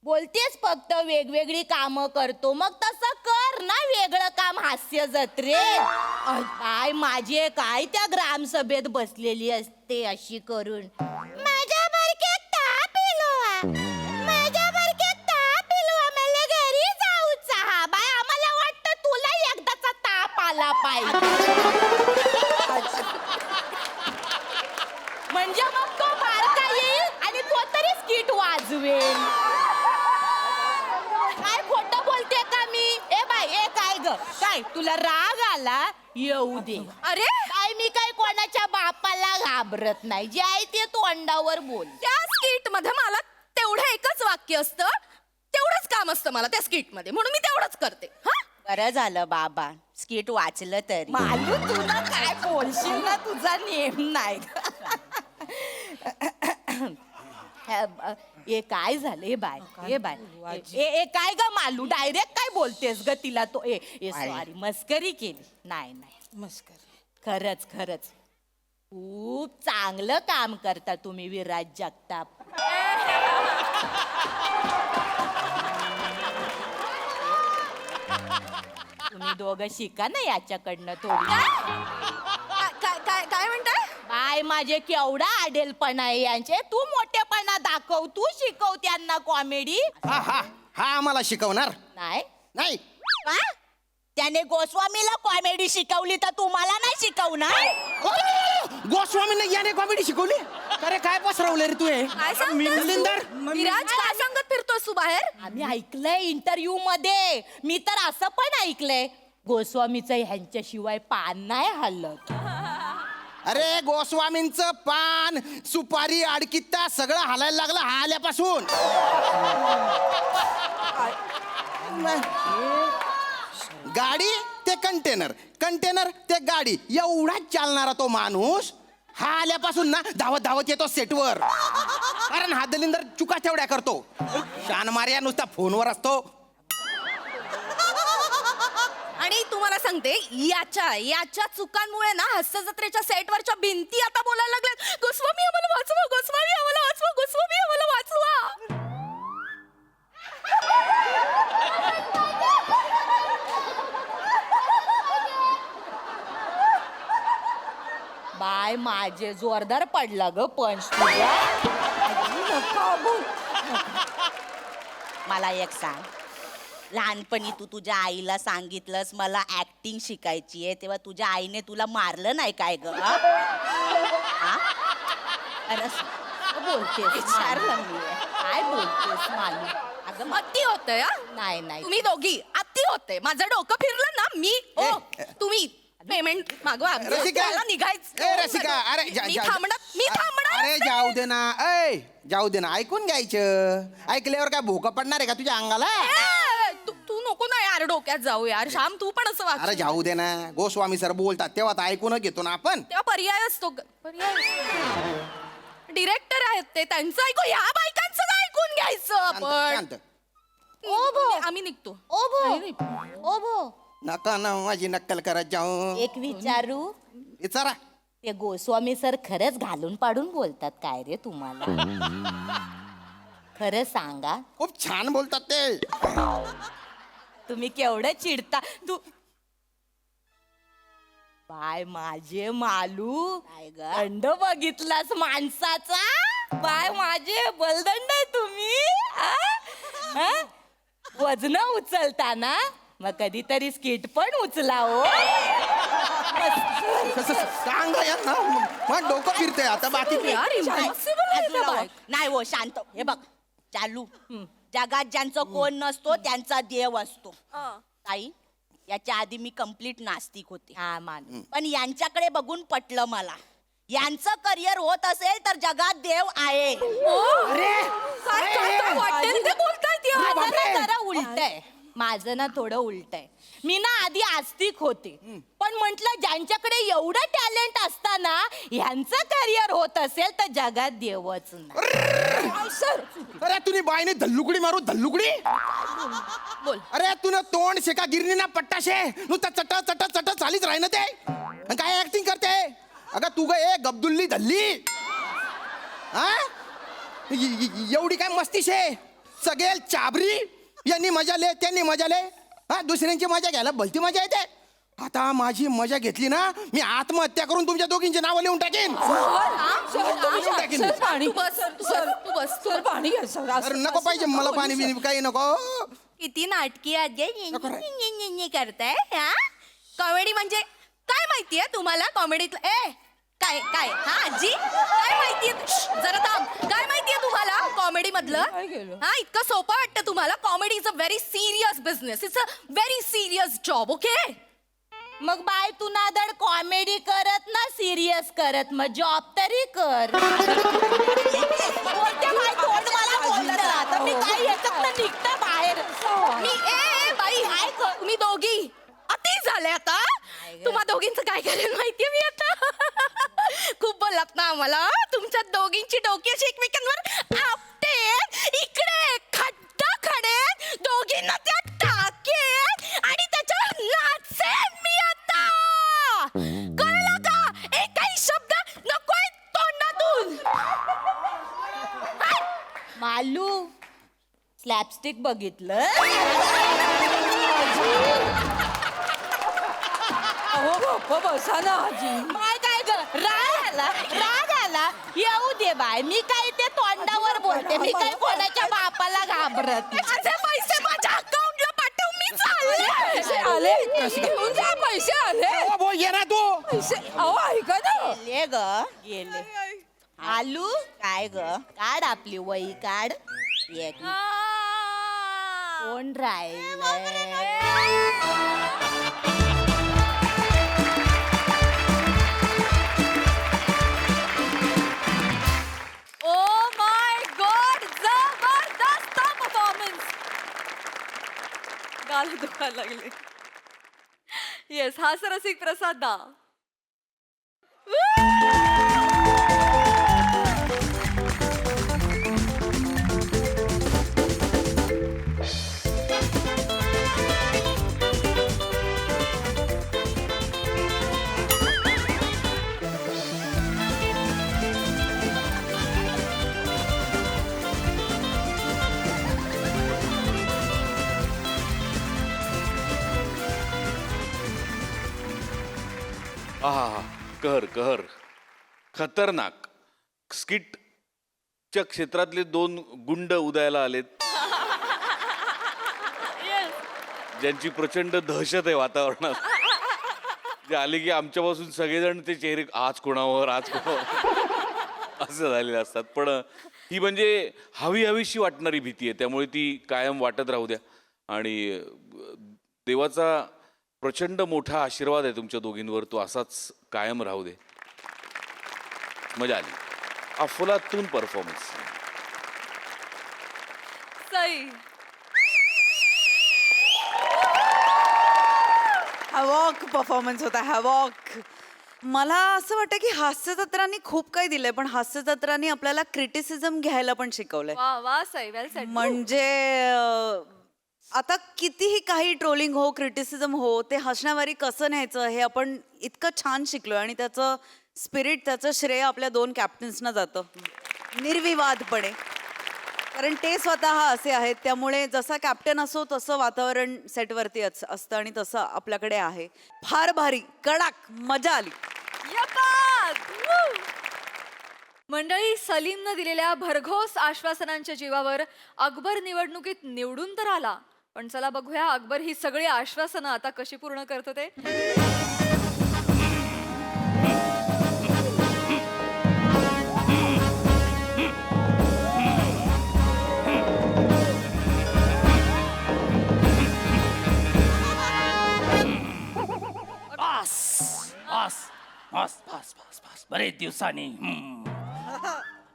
बोलतेस फक्त वेगवेगळी कामं करतो, मग तसं कर ना वेगळं काम हास्य जत्रेत. काय माझे काय त्या ग्रामसभेत बसलेली असते अशी करून, माझ्या बरक्यात ताप इलवा, माझ्या बरक्यात ताप इलवा, मला घरी जाऊचा. हा बाय आम्हाला वाटतं तुला एकदाचा ताप आला पाहिजे. म्हणजे मग तो बारका येईल आणि तो तरी स्किट वाजवेल. काय खोटं बोलते का मी? ए बाय ए काय ग काय तुला राग आला? येऊ दे. अरे काय मी काय कोणाच्या बापाला घाबरत नाही. जे आहे ते तोंडावर बोल. त्या स्किट मध्ये मला तेवढं एकच वाक्य असतं, तेवढंच काम असतं मला त्या स्किट मध्ये, म्हणून मी तेवढंच करते. बरं झालं बाबा स्किट वाचलं तरी. मालू तुला काय बोलशील ना, तुझा नेम नाही. ए काय झालं? ए बाय ए बाय ए काय ग मालू डायरेक्ट काय बोलतेस ग तिला? तो ए सॉरी मस्करी केली. नाही नाही मस्करी खरंच खरंच खूप चांगलं काम करता तुम्ही विराज जगताप. तुम्ही दोघं शिका ना याच्याकडनं थोडी. काय म्हणताय? बाय माझे केवढा आडेलपणा आहे यांचे. तू मोठेपणा दाखव, तू शिकव त्यांना कॉमेडी. हा हा हा आम्हाला शिकवणार नाही नाही. का? त्याने गोस्वामीला कॉमेडी शिकवली तर तुम्हाला नाही शिकवणार? गोस्वामीने याने कॉमेडी शिकवली? अरे काय पसरवलं रे तू हे? काय सांगतोस? मिलिंदर विराज काय सांगत फिरतोस तू बाहेर? आम्ही ऐकलंय इंटरव्ह्यू मध्ये. मी तर असं पण ऐकलंय गोस्वामीचं ह्यांच्याशिवाय पान नाही हलत. अरे गोस्वामींचं पान सुपारी अडकित्ता सगळं हालायला लागलं हा आल्यापासून. गाडी ते कंटेनर, कंटेनर ते गाडी, एवढाच चालणारा तो माणूस हा आल्यापासून ना धावत धावत येतो सेटवर. कारण हा दलिंदर चुका तेवढ्या करतो. शान मार्या नुसता फोनवर असतो. आणि तुम्हाला सांगते याच्या चुकांमुळे ना हास्य जत्रेच्या सेटवरच्या भिंती आता बोलायला लागल्यात, गोस्वामी आम्हाला वाचवा, गोस्वामी आम्हाला वाचवा, गोस्वामी आम्हाला वाचवा. बाय माझे जोरदार पडला ग पंच तुझा. मला एक सांग, लहानपणी तू तुझ्या आईला सांगितलंस मला ऍक्टिंग शिकायची आहे, तेव्हा तुझ्या आईने तुला मारलं नाही काय ग? अरे बोलतेस विचारलं मी काय बोलतेस मालू? अगं अति होतंय हा? नाही नाही तुम्ही दोघी अति होते. माझं डोकं फिरलं ना मी तुम्ही पेमेंट मागवा. रसिका मला निघायचं. ए रसिका अरे मी थांबणार. अरे जाऊ दे ना. ऐ जाऊ दे ना, ऐकून घ्यायचं. ऐकल्यावर काय भोका पडणार आहे का तुझ्या अंगाला? तू नको ना यार डोक्यात जाऊ यार. श्याम तू पण असं वाग. अरे जाऊ दे ना, गोस्वामी सर बोलतात तेव्हा तर ऐकून घेतो ना आपण. तेव्हा पर्याय असतो. डिरेक्टर आहेत ते, त्यांचं ऐकू. ह्या बायकांचं काय ऐकून घ्यायचं आपण? शांत. आम्ही निघतो. ओभो नका ना माझी नक्कल करत जाऊ. एक विचारू? विचारा. ते गोस्वामी सर खरंच घालून पाडून बोलतात काय रे तुम्हाला? खरं सांगा. खूप छान बोलतात ते. तुम्ही केवढं चिडता. तू बाय माझे मालू दंड बघितलास माणसाचा? बाय माझे बलदंड आहे तुम्ही. वजन उचलताना मग कधीतरी स्किट पण उचला हो. सांग यार ना, मग डोकं फिरतंय आता. बाकी यार impossible आहे त्या बायका. नाही हो शांत. हे बघ चालू, जगात ज्यांचं कोण नसतो त्यांचा देव असतो. ताई याच्या आधी मी कंप्लीट नास्तिक होते. हा मान. पण यांच्याकडे बघून पटलं मला यांचं करिअर होत असेल तर जगात देव आहे काय वाटेल ते बोलतायत या. माझं ना जरा उलट आहे माझं ना थोडं उलट आहे मी ना आधी आस्तिक होते पण म्हंटल ज्यांच्याकडे एवढं टॅलेंट असताना ह्यांचं करिअर होत असेल तर जगात देवच नाही सर अरे तुम्ही बाईने धल्लुकडी मारू धल्लुकडी बोल अरे तुला तोंड शेका गिरणी ना पट्टाशे नुसतं चट चट चट चालीच राही ना ते आणि काय ऍक्टिंग करते अगं तू ग ए गब्दुल्ली धल्ली हा एवढी काय मस्तीशे सगळे चाबरी यांनी मजा ले त्यांनी मजा ले हा दुसऱ्यांची मजा घ्यायला भलती मजा येते आता माझी मजा घेतली ना मी आत्महत्या करून तुमच्या दोघींची नावं लिहून टाकेन लिहून टाकेन सर पाणी तू बस सर पाणी घ्या सर अरे नको पाहिजे मला पाणी बिनी काही नको किती नाटकी आजी करताय हा कॉमेडी म्हणजे काय माहितीये तुम्हाला कॉमेडीतलं ए काय काय हा आजी काय माहितीये जरा थांब काय माहितीये तुम्हाला कॉमेडी मधलं काय केलं? हा इतकं सोपं वाटतं तुम्हाला comedy is a very serious business it's a very serious job okay मग बाय तू नादड कॉमेडी करत ना सिरियस करत मग जॉब तरी कर बोलते बाय तोंड मला बोलत राहतं मी काय याच्यात निघतं बाहेर मी ए बाई हाय तुम्ही दोघी अति झाले आता तुम्हा दोघींचं काय करेल माहितीये मी आता खूप बोललात ना आम्हाला तुमच्या दोघींची डोकी अशी एकमेकांवर आपटे इकडे खड्डा खडे दोघींना त्या टाकेन आणि त्याच्यावर नाचेन मी आता कळलं का एकही शब्द नकोय तोंडातून मालू स्लॅपस्टिक बघितलं अहो बाप्पा बसा ना आजी काय काय ग राग आला येऊ दे बाय मी काय ते तोंडावर बोलते मी काय कोणाच्या बापाला घाबरत माझे पैसे माझ्या अकाउंटला पाठव मी पैसे आले घेऊन जा पैसे आले अहो, भाऊ, ये ना तू पैसे अहो ऐका ना गेले ग गेले आलू काय ग काढ आपली वही काढ एक कोण राहिलंय ओ माय गॉड जबरदस्त परफॉर्मन्स गाल दुखायला लागले येस हास्यरसिक प्रसाद दा आहा कहर कहर खतरनाक स्किटच्या क्षेत्रातले 2 गुंड उदयाला आलेत ज्यांची प्रचंड दहशत आहे वातावरणात जे आले की आमच्यापासून सगळेजण ते चेहरे आज कोणावर असं झालेले असतात पण ही म्हणजे हवीशी वाटणारी भीती आहे त्यामुळे ती कायम वाटत राहू द्या आणि देवाचा प्रचंड मोठा आशीर्वाद आहे तुमच्या दोघींवर तो असाच कायम राहू दे मजा आली अफलातून परफॉर्मन्स सई हॅवॉक परफॉर्मन्स होता हॅवॉक मला असं वाटतं की हास्यजत्रांनी खूप काही दिलंय पण हास्यजत्रांनी आपल्याला क्रिटिसिझम घ्यायला पण शिकवलंय वा वा सई वेल सेट म्हणजे आता कितीही काही ट्रोलिंग हो क्रिटिसिझम हो ते हसण्यावारी कसं न्यायचं हे आपण इतकं छान शिकलोय आणि त्याचं स्पिरिट त्याचं श्रेय आपल्या 2 कॅप्टन्सना जातं निर्विवादपणे कारण ते स्वतः असे आहेत त्यामुळे जसा कॅप्टन असो तसं वातावरण सेटवरती असतं आणि तसं आपल्याकडे आहे फार भारी कडाक मजा आली मंडळी सलीमनं दिलेल्या भरघोस आश्वासनांच्या जीवावर अकबर निवडणुकीत निवडून तर आला पण चला बघूया अकबर ही सगळी आश्वासनं आता कशी पूर्ण करतो ते बस बस बस बस बस बस बरेच दिवसांनी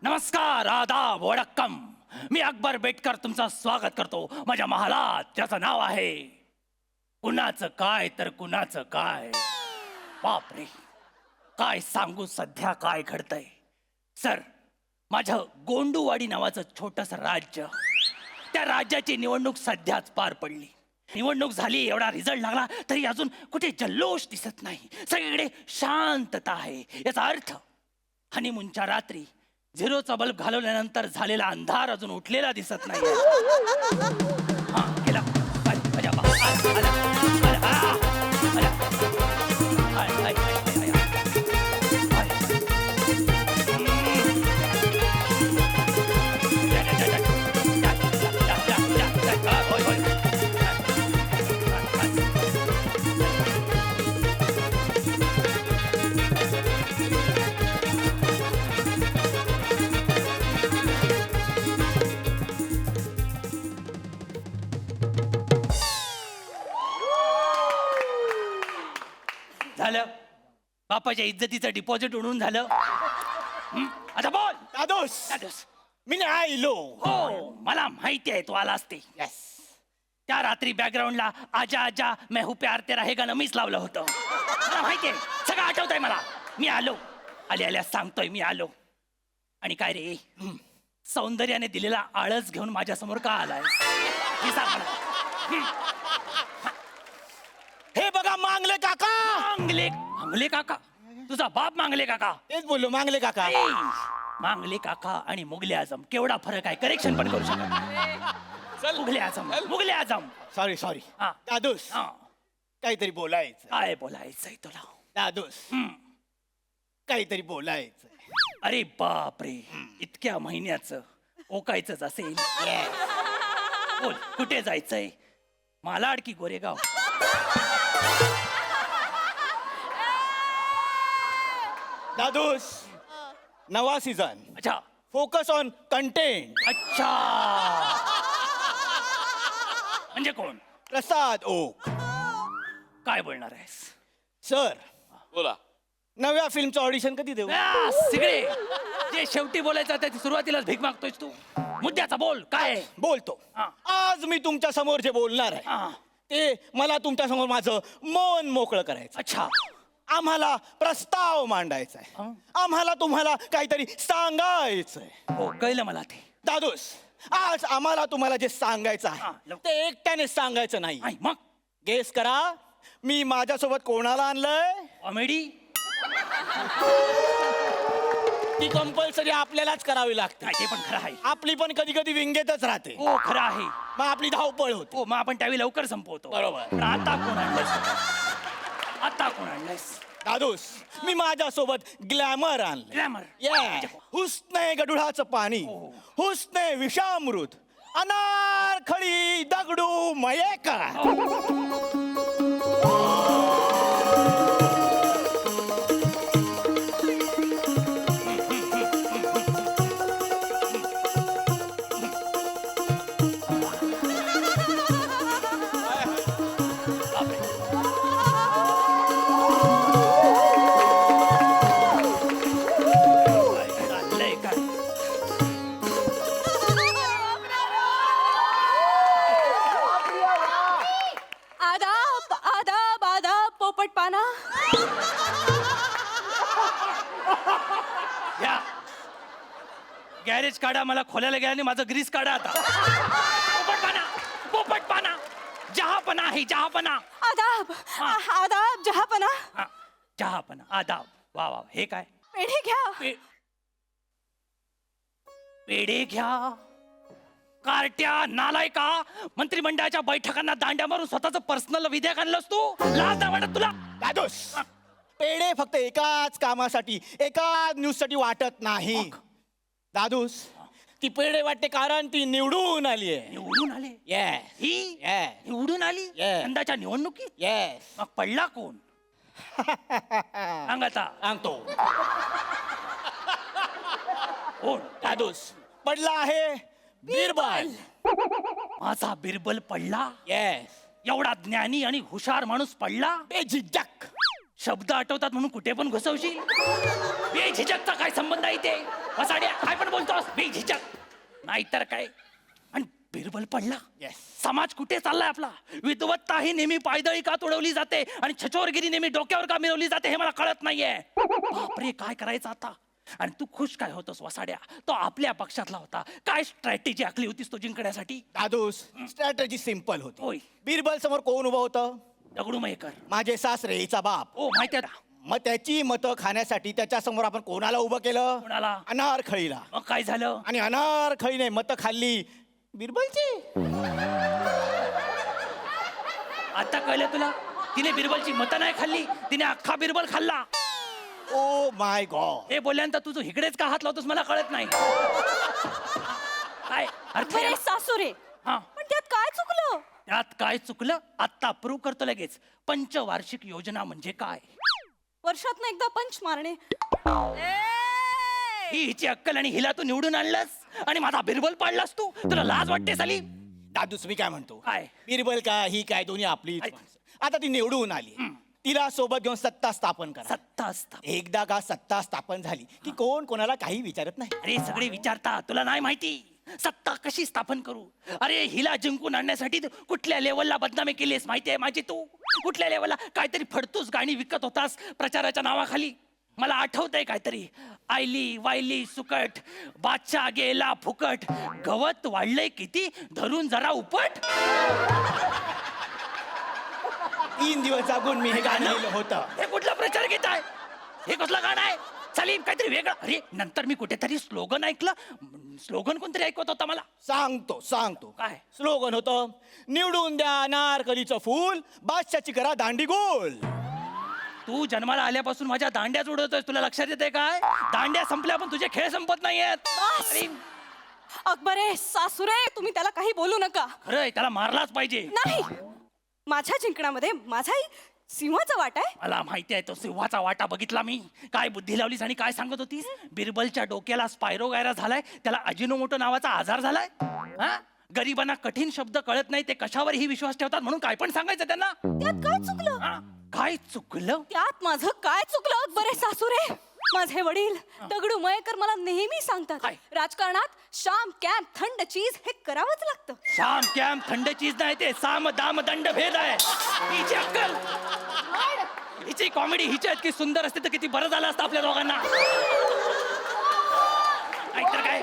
नमस्कार, आदाब, वडक्कम. मी अकबर बेटकर तुमचं स्वागत करतो माझ्या महालात, ज्याचं नाव आहे कुणाचं काय तर कुणाचं काय. बापरे, काय सांगू सध्या काय घडतंय. सर, माझं गोंडूवाडी नावाचं छोटस राज्य, त्या राज्याची निवडणूक सध्याच पार पडली. निवडणूक झाली, एवढा रिझल्ट लागला तरी अजून कुठे जल्लोष दिसत नाही. सगळीकडे शांतता आहे. याचा अर्थ हनीमूनच्या रात्री झिरोचा बल्ब घालवल्यानंतर झालेला अंधार अजून उठलेला दिसत नाही. हा, गेला. आला, आला, आला, आला, आला, आला, आला. I, I, I, I, I. होय, होय. झालं, बापाच्या इज्जतीचं डिपॉझिट उडून झालं. आता बोल. दादोस, दादोस. मी नाही आलो. हो, मला माहिती आहे तू आला असते. त्या रात्री बॅकग्राऊंडला आजा आजा मैं हूं प्यार तेरा हे गाणं मीच लावलं होतं. मला माहिती आहे, सगळं आठवत आहे मला. मी आलो, आल्या आल्या सांगतोय मी आलो. आणि काय रे, सौंदर्याने दिलेला आळस घेऊन माझ्या समोर का आलाय? हे सांग मला. हे बघा मांगले काका. मांगले मांगले काका? तुझा बाप मांगले काका? तेच बोललो, मांगले काका. ए, मांगले काका आणि मुगले आजम केवढा फरक आहे, करेक्शन पण करू शकत. मुगले आजम, मुगले आजम. Sorry sorry. हा. दादोस, हा, काहीतरी बोलायचं. काय बोलायचंय तुला? दादोस, काहीतरी बोलायचं. अरे बापरे, इतक्या महिन्याचं ओकायचंच असेल. बोल, कुठे जायचंय? मालाड की गोरेगाव? दादोस, नवा सीझन, अच्छा फोकस ऑन कंटेंट. अच्छा. म्हणजे कोण? प्रसाद ओक. काय बोलणार आहेस? सर, बोला. नव्या फिल्मचं ऑडिशन कधी देऊ? सगळे जे शेवटी बोलायचं ते सुरुवातीलाच भीक मागतोयस तू. मुद्द्याचा बोल, काय आहे? बोलतो. हा. आज मी तुमच्या समोर जे बोलणार आहे हा. ते मला तुमच्या समोर माझं मन मोकळं करायचं. अच्छा. आम्हाला प्रस्ताव मांडायचा आहे. आम्हाला तुम्हाला काहीतरी सांगायचंय. हो, कळलं मला ते. दादोस, आज आम्हाला तुम्हाला जे सांगायचं हा, आहे लवकर. ते एकट्याने सांगायचं नाही. आई, मग गेस करा, मी माझ्यासोबत कोणाला आणलंय? कॉमेडी? ती कंपल्सरी आपल्यालाच करावी लागते. ते पण खरं आहे. आपली पण कधी कधी विंगेतच राहते. हो, खरं आहे. मग आपली धावपळ होते. हो, मग आपण त्यावेळी लवकर संपवतो. बरोबर. पण आता कोण आणलंयस? आता कोण आणलंयस? दादोस, मी माझ्यासोबत ग्लॅमर आणलं. ग्लॅमर? हुस्ने गडुळाचं पाणी, हुस्ने विषामृत, अनारखळी दगडू मयेका. चाललंय काय? आदाब आदाब आदाब पोपट पाना. या गॅरेज काढा, मला खोलायला गेला आणि माझं ग्रीस काढा आता. पोपटपाना, पोपटपाना, जहापना आहे जहापना. आदाब आदाब जहापना. हा, जहापना, आदाब. वा वा, हे काय? पेढे घ्या. पेढे घ्या? कार्ट्या, नालायका, मंत्रिमंडळाच्या बैठकांना दांड्या मारून स्वतःच पर्सनल विधेयक आणलंस तू? लाज नाही वाटत तुला? दादोस, पेढे फक्त एकाच कामासाठी, एकाच न्यूजसाठी वाटत नाही. दादूस, ती पेढे वाटते कारण ती निवडून आली आहे. निवडून आले? येस ही येस निवडून आली Yes. यंदाच्या निवडणुकीत? येस. मग पडला कोण? सांग आता. सांगतो. कोण? दादूस, पडला आहे बिरबल. माझा बिरबल पडला? येस. एवढा ज्ञानी आणि हुशार माणूस पडला? बेझिझक शब्द आठवतात म्हणून कुठे पण घुसवशील. बेझिजकचा काय संबंध आहे ते? वसाड्या काय पण बोलतोस बेझिजक, नाहीतर काय. आणि बिरबल पडला. समाज कुठे चाललाय आपला? विद्वत्ता ही नेहमी पायदळी का तुडवली जाते आणि छचोरगिरी नेहमी डोक्यावर का मिरवली जाते हे मला कळत नाहीये. बापरे, काय करायचं आता? आणि तू खुश काय होतोस वसाड्या? तो आपल्या पक्षातला होता. काय स्ट्रॅटेजी आखली होतीस तो जिंकण्यासाठी? दादूस, स्ट्रॅटेजी सिंपल होती. होय. बिरबल समोर कोण उभं होतं? दगडू मयेकर. माझे सासरे, हिचा बाप. ओ माहिती आहे ना. मग त्याची मतं खाण्यासाठी त्याच्या समोर आपण कोणाला उभं केलं? कोणाला? अनारखळीला. मग काय झालं? आणि अनारखळीने मतं खाल्ली बिरबलची. आता कळलं तुला? तिने बिरबलची मतं नाही खाल्ली, तिने अख्खा बिरबल खाल्ला. Oh my God. हे बोलल्यानंतर तुझं इकडेच का हात लावतोस मला कळत नाही. काय अर्थ आहे? सासुरे, हा, पण त्यात काय चुकलं? त्यात काय चुकलं? आता प्रूव्ह करतो लगेच. पंचवार्षिक योजना म्हणजे काय? वर्षात एकदा पंच मारणे. ही हिची अक्कल आणि हिला तू निवडून आणलास आणि माझा बिरबल पाडलास तू. तुला लाज वाटते साली? दादूस, मी काय म्हणतो, काय? बिरबल का ही काय दोन्ही आपली. आता ती निवडून आली, तिला सोबत घेऊन सत्ता स्थापन करा. सत्ता असता. एकदा का सत्ता स्थापन झाली की कोण कोणाला काही विचारत नाही. अरे सगळे विचारता, तुला नाही माहिती सत्ता कशी स्थापन करू? अरे हिला जिंकून आणण्यासाठी तू कुठल्या लेवलला बदनामी केलीस माहितीये माझी? तू कुठल्या लेवलला काहीतरी फडतूस गाणी विकत होतास प्रचाराच्या नावाखाली. मला आठवतंय काहीतरी, आयली वायली सुकट, बादशाह गेला फुकट, गवत वाढलंय किती धरून जरा उपट. 3 दिवस जागून मी हे गाणं लिहिलं होतं. हे कुठला प्रचार घेत आहे? हे कसलं गाणं आहे? चालेल काहीतरी वेगळं. अरे नंतर मी कुठेतरी स्लोगन ऐकलं. स्लोगन कोणतरी ऐकवत होता मला. सांगतो. काय? स्लोगन होतं, निवडून द्या नारकलीचं फूल, बादशाची करा दांडी गोल. तू जन्माला आल्यापासून माझ्या दांड्याच उडवतोय, तुला लक्षात येते काय? दांड्या संपल्या पण तुझे खेळ संपत नाहीयेत. अरे अकबरे, सासुरे, तुम्ही त्याला काही बोलू नका. खरंय, त्याला मारलाच पाहिजे. नाही, माझ्या जिंकण्यामध्ये माझाही सिंहाचा वाटा आहे. मला माहिती आहे तो सिंहाचा वाटा बघितला मी. काय बुद्धी लावलीस आणि काय सांगत होतीस? बिरबलच्या डोक्याला स्पायरो गायरा झालाय, त्याला अजिनोमोटो नावाचा आजार झालाय. हा, गरिबांना कठीण शब्द कळत नाही, ते कशावरही विश्वास ठेवतात म्हणून काय पण सांगायचं त्यांना. त्यात काय चुकलं? हा, काय चुकलं? त्यात माझं काय चुकलं अकबरे सासुरे? माझे वडील दगडू मयेकर मला नेहमी सांगतात, काय? राजकारणात शाम कॅम्प थंड चीज हे करावंच लागतं. शाम कॅम्प थंड चीज नाही, ते साम दाम दंड भेद आहे. हिची अक्कल, हिची कॉमेडी हिची इतकी सुंदर असते तर किती बरं झालं असतं आपल्या दोघांना. नाहीतर काय?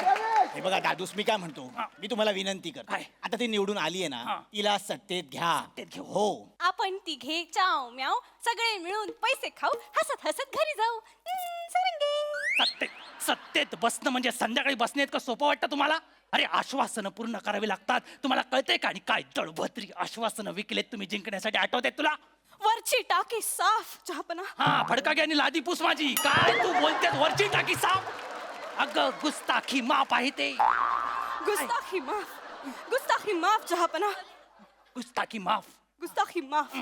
हे बघा दादूस, मी काय म्हणतो, मी तुम्हाला विनंती करतो, काय? आता ती निवडून आली आहे ना, तिला सत्तेत घ्या. सत्तेत घेऊ. हो. आपण तिघे चाव म्याव सगळे मिळून पैसे खाऊ, हसत हसत घरी जाऊ. सारंगी. सत्तेत बसणं म्हणजे संध्याकाळी बसणे इतकं सोपं वाटतं तुम्हाला? अरे आश्वासनं पूर्ण करावी लागतात, तुम्हाला कळतंय का? आणि काय दळभद्री आश्वासनं विकलेत तुम्ही जिंकण्यासाठी, आठवत आहेत तुला? वरची टाकी साफ चहापना. हा, फडकागी आणि लादी पूस माझी. काय तू बोलतेस वरची टाकी साफ? अगं गुस्ताखी माफ आहे ते. गुस्ताखी माफ, गुस्ताखी माफ चहापना, गुस्ताखी माफ. गुस्ताखी माफ.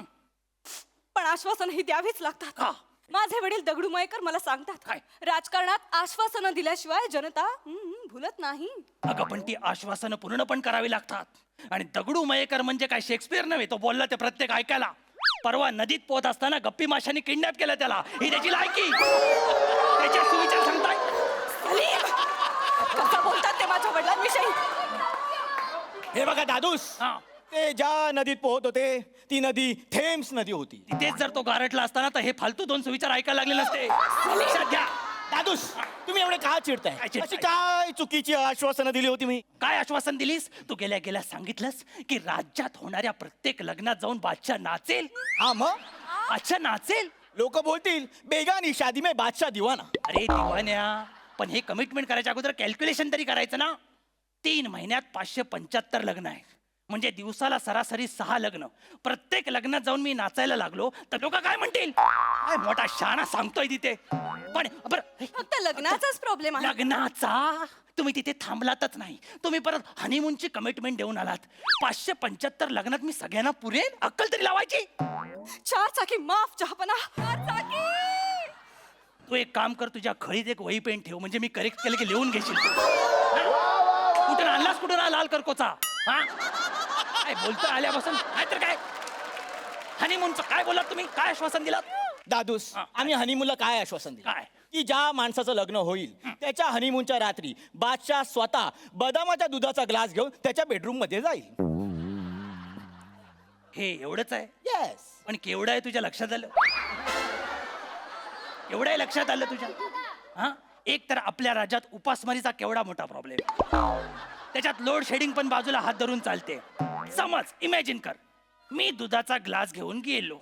पण आश्वासन ही द्यावीच लागतात. का? माझे वडील दगडू मयेकर मला सांगतात, काय? राजकारणात आश्वासनं दिल्याशिवाय जनता भुलत नाही. अगं पण ती आश्वासनं पूर्ण पण करावी लागतात. आणि दगडू मयेकर म्हणजे काय शेक्सपियर नव्हे, तो बोलला ते प्रत्येक ऐकायला. परवा नदीत पोहत असताना गप्पी माशांनी किडनॅप केलं त्याला. ही त्याची लायकी, त्याच्या सुविचार सांगताय. सलीम, कसा बोलतात ते माझ्या वडिलांविषयी? हे बघा दादूस, हा, ते ज्या नदीत पोहत होते ती नदी थेम्स नदी होती. तिथेच जर तो गारटला असताना तर हे फालतू दोन सुविचार ऐकायला लागले नसते. लक्षात घ्या. दादूस, तुम्ही एवढे का चिडताय? काय चिडताय? अशी काय चुकीची आश्वासनं दिली होती मी? काय आश्वासन दिलीस तू? गेल्या गेल्या सांगितलंस की राज्यात होणाऱ्या प्रत्येक लग्नात जाऊन बादशाह नाचेल. हा, मग अच्छा नाचेल. लोक बोलतील बेगानी शादी में बादशाह दिवाना. अरे दिवान्या, पण हे कमिटमेंट करायच्या अगोदर कॅल्क्युलेशन तरी करायचं ना. 3 महिन्यात 575 लग्न आहे, म्हणजे दिवसाला सरासरी 6 लग्न. प्रत्येक लग्नात जाऊन मी नाचायला लागलो तर लोक काय म्हणतील? काय मोठा शहाणा सांगतोय तिथे. पण बरं, फक्त लग्नाचाच प्रॉब्लेम आहे. लग्नाचा तुम्ही तिथे थांबलातच नाही, तुम्ही परत हनीमूनची कमिटमेंट देऊन आलात. 575 लग्नात मी सगळ्यांना पुरेन? अक्कल तरी लावायची. 4 चाकी माफ चहापना. 4 चाकी. तू एक काम कर, तुझ्या खळीत एक वही पेन ठेव, म्हणजे मी करेक्ट केलं की लिहून घेशील. कुठून आणलास, कुठून लाल करकोचा? हा, काय बोलतो आल्यापासून? नाहीतर काय? हनीमूनचं काय बोलात तुम्ही? काय आश्वासन दिलात? दादूस आम्ही हनीमूनला काय आश्वासन दिलं काय? की ज्या माणसाचं लग्न होईल त्याच्या हनीमूनच्या रात्री बादशाह स्वतः बदामाच्या दुधाचा ग्लास घेऊन त्याच्या बेडरूम मध्ये जाईल. हे एवढंच आहे येस. पण केवढं आहे तुझ्या लक्षात आलं? एवढं आहे लक्षात आलं तुझ्या? हा, एक तर आपल्या राज्यात उपासमारीचा केवढा मोठा प्रॉब्लेम, त्याच्यात लोड शेडिंग पण बाजूला हात धरून चालते. समज इमॅजिन कर, मी दुधाचा ग्लास घेऊन गेलो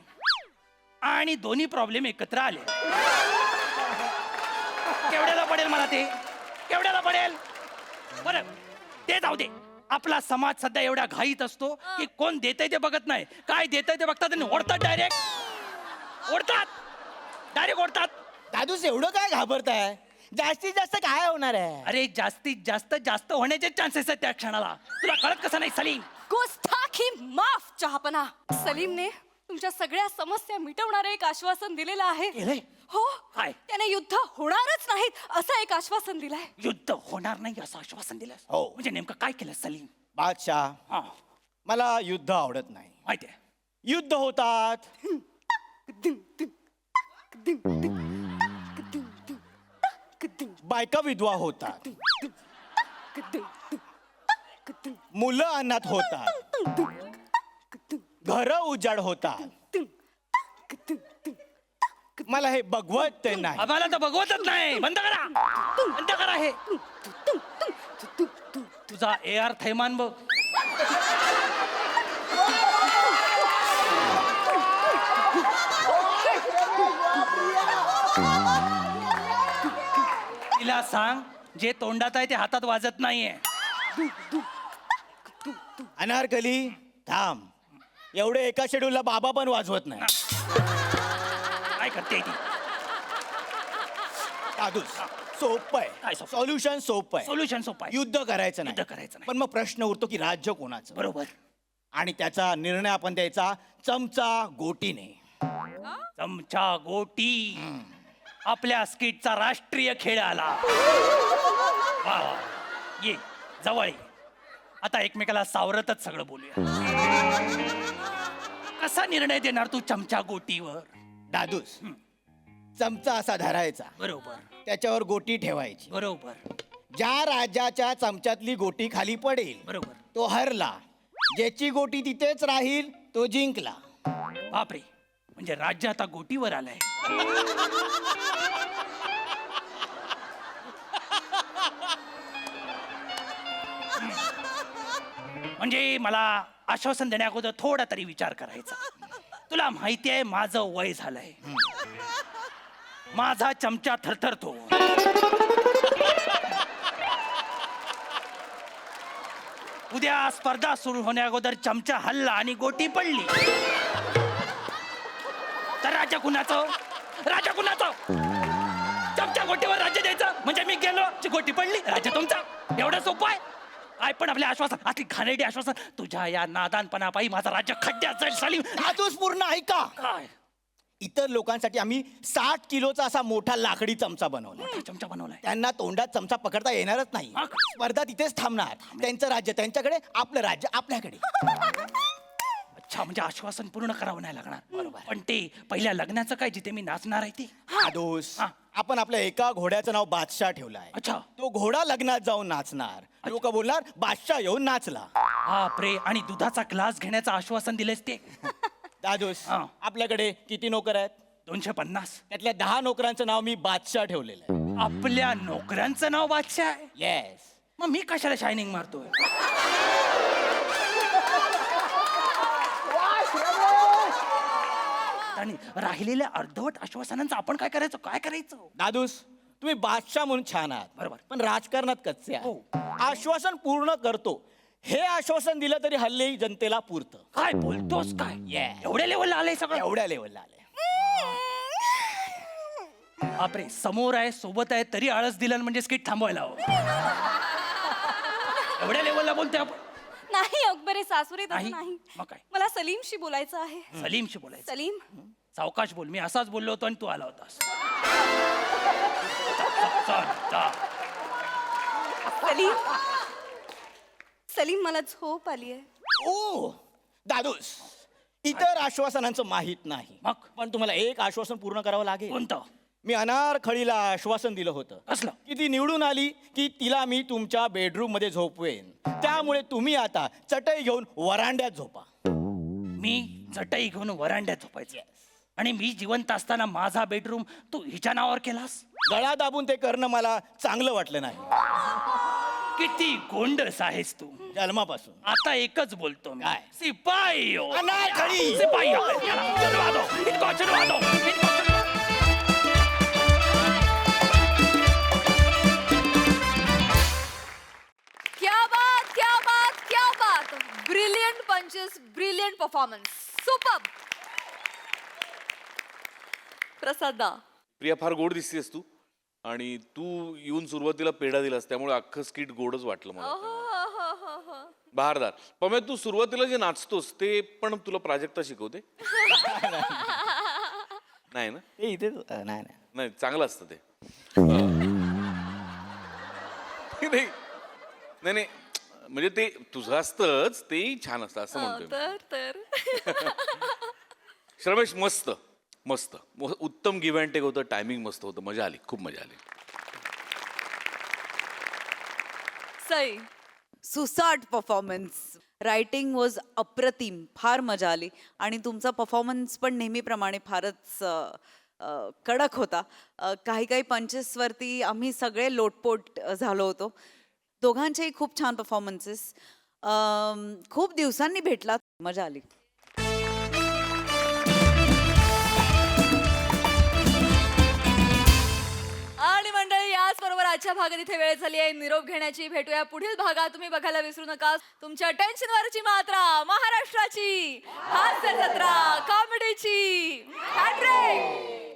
आणि दोन्ही प्रॉब्लेम एकत्र आले. केवढ्याला पडेल मला ते? केवढ्याला पडेल? बरं ते जाऊ दे. आपला समाज सध्या एवढा घाईत असतो की कोण देतंय ते बघत नाही, काय देतंय ते बघतात आणि ओढतात डायरेक्ट. ओढतात. दादूस एवढं काय घाबरताय? जास्तीत जास्त काय होणार आहे? अरे जास्तीत जास्त होण्याचे चान्सेस आहेत त्या क्षणाला. तुला कळत कसं नाही सलीम? गोष्टाखी माफ चहापना. सलीमने तुमच्या सगळ्या समस्या मिटवणारं एक आश्वासन दिलेलं आहे. केलंय? हो. काय? त्याने युद्ध होणारच नाहीत असं एक आश्वासन दिलंय. युद्ध होणार नाही असं आश्वासन दिलं? हो. म्हणजे नेमकं काय केलं सलीम? बादशाह हा, मला युद्ध आवडत नाही. माहितीये. युद्ध होतात, बायका विधवा होतात, मुलं अनाथ होतात, घर उजाड होतात. मला हे बघवत नाही. आम्हाला तर बघवतच नाही. बंद करा हे. तुझा AR थैमान बघ. तिला सांग जे तोंडात आहे ते हातात वाजत नाहीये. अनारकली थांब. एवढे एका शेड्यूलला बाबा पण वाजवत नाही. काय करते ती? दादूस सोपं काय आहे. सोपं? सॉल्युशन सोपं आहे. सोल्युशन सोपं आहे. युद्ध करायचं युद्ध नाही. करायचं नाही. पण मग प्रश्न उरतो की राज्य कोणाचं? बरोबर. आणि त्याचा निर्णय आपण द्यायचा चमचा गोटीने. चमचा गोटी आपल्या स्किटचा राष्ट्रीय खेळ आला. वा वा. ये जवळ ये. आता एकमेकाला सावरतच सगळं बोलूया. कसा निर्णय देणार तू चमचा गोटीवर? दादूस चमचा असा धरायचा, बरोबर त्याच्यावर गोटी ठेवायची. बरोबर ज्या राजाच्या चमच्यातली गोटी खाली पडेल बरोबर. तो हरला. ज्याची गोटी तिथेच राहील तो जिंकला. बापरे, म्हणजे राज्य आता गोटीवर आलंय. म्हणजे मला आश्वासन देण्या अगोदर थोडा तरी विचार करायचा. तुला माहिती आहे माझं वय झालंय. माझा चमचा थरथरतो. उद्या स्पर्धा सुरू होण्या अगोदर चमचा हल्ला आणि गोटी पडली तर राजा कुणाचं? चमचा गोटीवर राज्य द्यायचं म्हणजे मी गेलो गोटी पडली राज्य तुमचा. एवढं सोपं आहे काय? पण आपल्या आश्वासन असली घाणेरडी आश्वासन. तुझ्या या नादानपणापायी माझं राज्य खड्ड्यात जाईल सलीम. दादूस पूर्ण ऐका. काय इतर लोकांसाठी आम्ही 60 किलोचा असा मोठा लाकडी चमचा बनवला. मोठा चमचा बनवलाय? त्यांना तोंडात चमचा पकडता येणारच नाही. मग? स्पर्धा तिथेच थांबणार. त्यांचं राज्य त्यांच्याकडे, आपलं राज्य आपल्याकडे. अच्छा, म्हणजे आश्वासन पूर्ण करावं नाही लागणार. बरोबर. पण ते पहिल्या लग्नाचं काय जिथे मी नाचणार आहे ते? दादूस हा. आपण आपल्या एका घोड्याचं नाव बादशाह ठेवलाय. अच्छा. तो घोडा लग्नात जाऊन नाचणार. लोक बोलणार बादशाह येऊन नाचला. बापरे, आणि दुधाचा ग्लास घेण्याचं आश्वासन दिलेस ते? दादूस हा. आपल्याकडे किती नोकर आहेत? 250. त्यातल्या 10 नोकरांचं नाव मी बादशाह ठेवलेलं आहे. आपल्या नोकरांचं नाव बादशाह आहे? येस. मग मी कशाला शायनिंग मारतोय? आणि राहिलेल्या अर्धवट आश्वासनांचं आपण काय करायचं? दादूस तुम्ही बादशाह म्हणून छान आहात. बरोबर. पण राजकारणात कच्चे हो. आहात. आश्वासन पूर्ण करतो हे आश्वासन दिलं तरी हल्ली जनतेला पुरतं. काय बोलतोस काय? Yeah. एवढ्या लेवलला आलंय सगळं? एवढ्या लेवलला आले. बापरे, समोर आहे, सोबत आहे, तरी आळस दिला म्हणजे स्किट थांबवायला हवं. एवढ्या लेवलला बोलतोय आपण? नाही अकबरे सासुरे तसं नाही? नाही. मग काय? मला सलीमशी बोलायचं आहे. सलीमशी बोलायचं? सलीम सावकाश बोल. मी असाच बोललो होतो आणि तू आला होतास. चल. सलीम सलीम मला झोप आली आहे. ओ दादूस इतर आश्वासनांचं माहीत नाही मग? पण तुम्हाला एक आश्वासन पूर्ण करावं लागेल. कोणतं? मी अनारखळीला आश्वासन दिलं होतं कसलं? की ती निवडून आली की तिला मी तुमच्या बेडरूम मध्ये झोपवेन. त्यामुळे तुम्ही आता चटई घेऊन वरांड्यात झोपा. मी चटई घेऊन वरांड्यात झोपायचं आणि मी जिवंत असताना माझा बेडरूम तू हिच्या नावावर केलास? गळा दाबून ते करणं मला चांगलं वाटलं नाही किती गोंडस आहेस तू. जन्मापासून. आता एकच बोलतो मी. काय? सिपाही हो. अनारखळी. सिपाही हो. चलवा दो. इनको चलवा दो. इनको चलवा दो. क्या बात ब्रिलियंट पंचेस, ब्रिलियंट परफॉर्मन्स, सुपर. प्रसादा, प्रिया फार गोड दिसतेस तू आणि तू येऊन सुरुवातीला पेढा दिलास त्यामुळे अख्खं स्किट गोडच वाटलं मला. बहारदार. पण तू सुरुवातीला जे नाचतोस ते पण तुला प्राजक्ता शिकवते? नाही ना? ते इथे नाही नाही चांगलं असतं ते. नाही नाही नाही, म्हणजे ते तुझं असतंच तेही छान असतं असं म्हणतोय. तर श्रमेश मस्त मस्त उत्तम गिव्ह अँड टेक होतं. टायमिंग मस्त होतं. मजा आली, खूप मजा आली. सई, सुसाट परफॉर्मन्स. रायटिंग वॉज अप्रतिम. फार मजा आली आणि तुमचा परफॉर्मन्स पण नेहमीप्रमाणे फारच कडक होता. काही काही पंचेसवरती आम्ही सगळे लोटपोट झालो होतो. दोघांचेही खूप छान परफॉर्मन्सेस. खूप दिवसांनी भेटलात. मजा आली. आणि मंडळी याचबरोबर आजच्या भागात इथे वेळ झाली आहे निरोप घेण्याची. भेटूया पुढील भागात. तुम्ही बघायला विसरू नका तुमच्या टेन्शनवरची मात्रा, महाराष्ट्राची हास्य जत्रा, कॉमेडीची हॅट्रिक.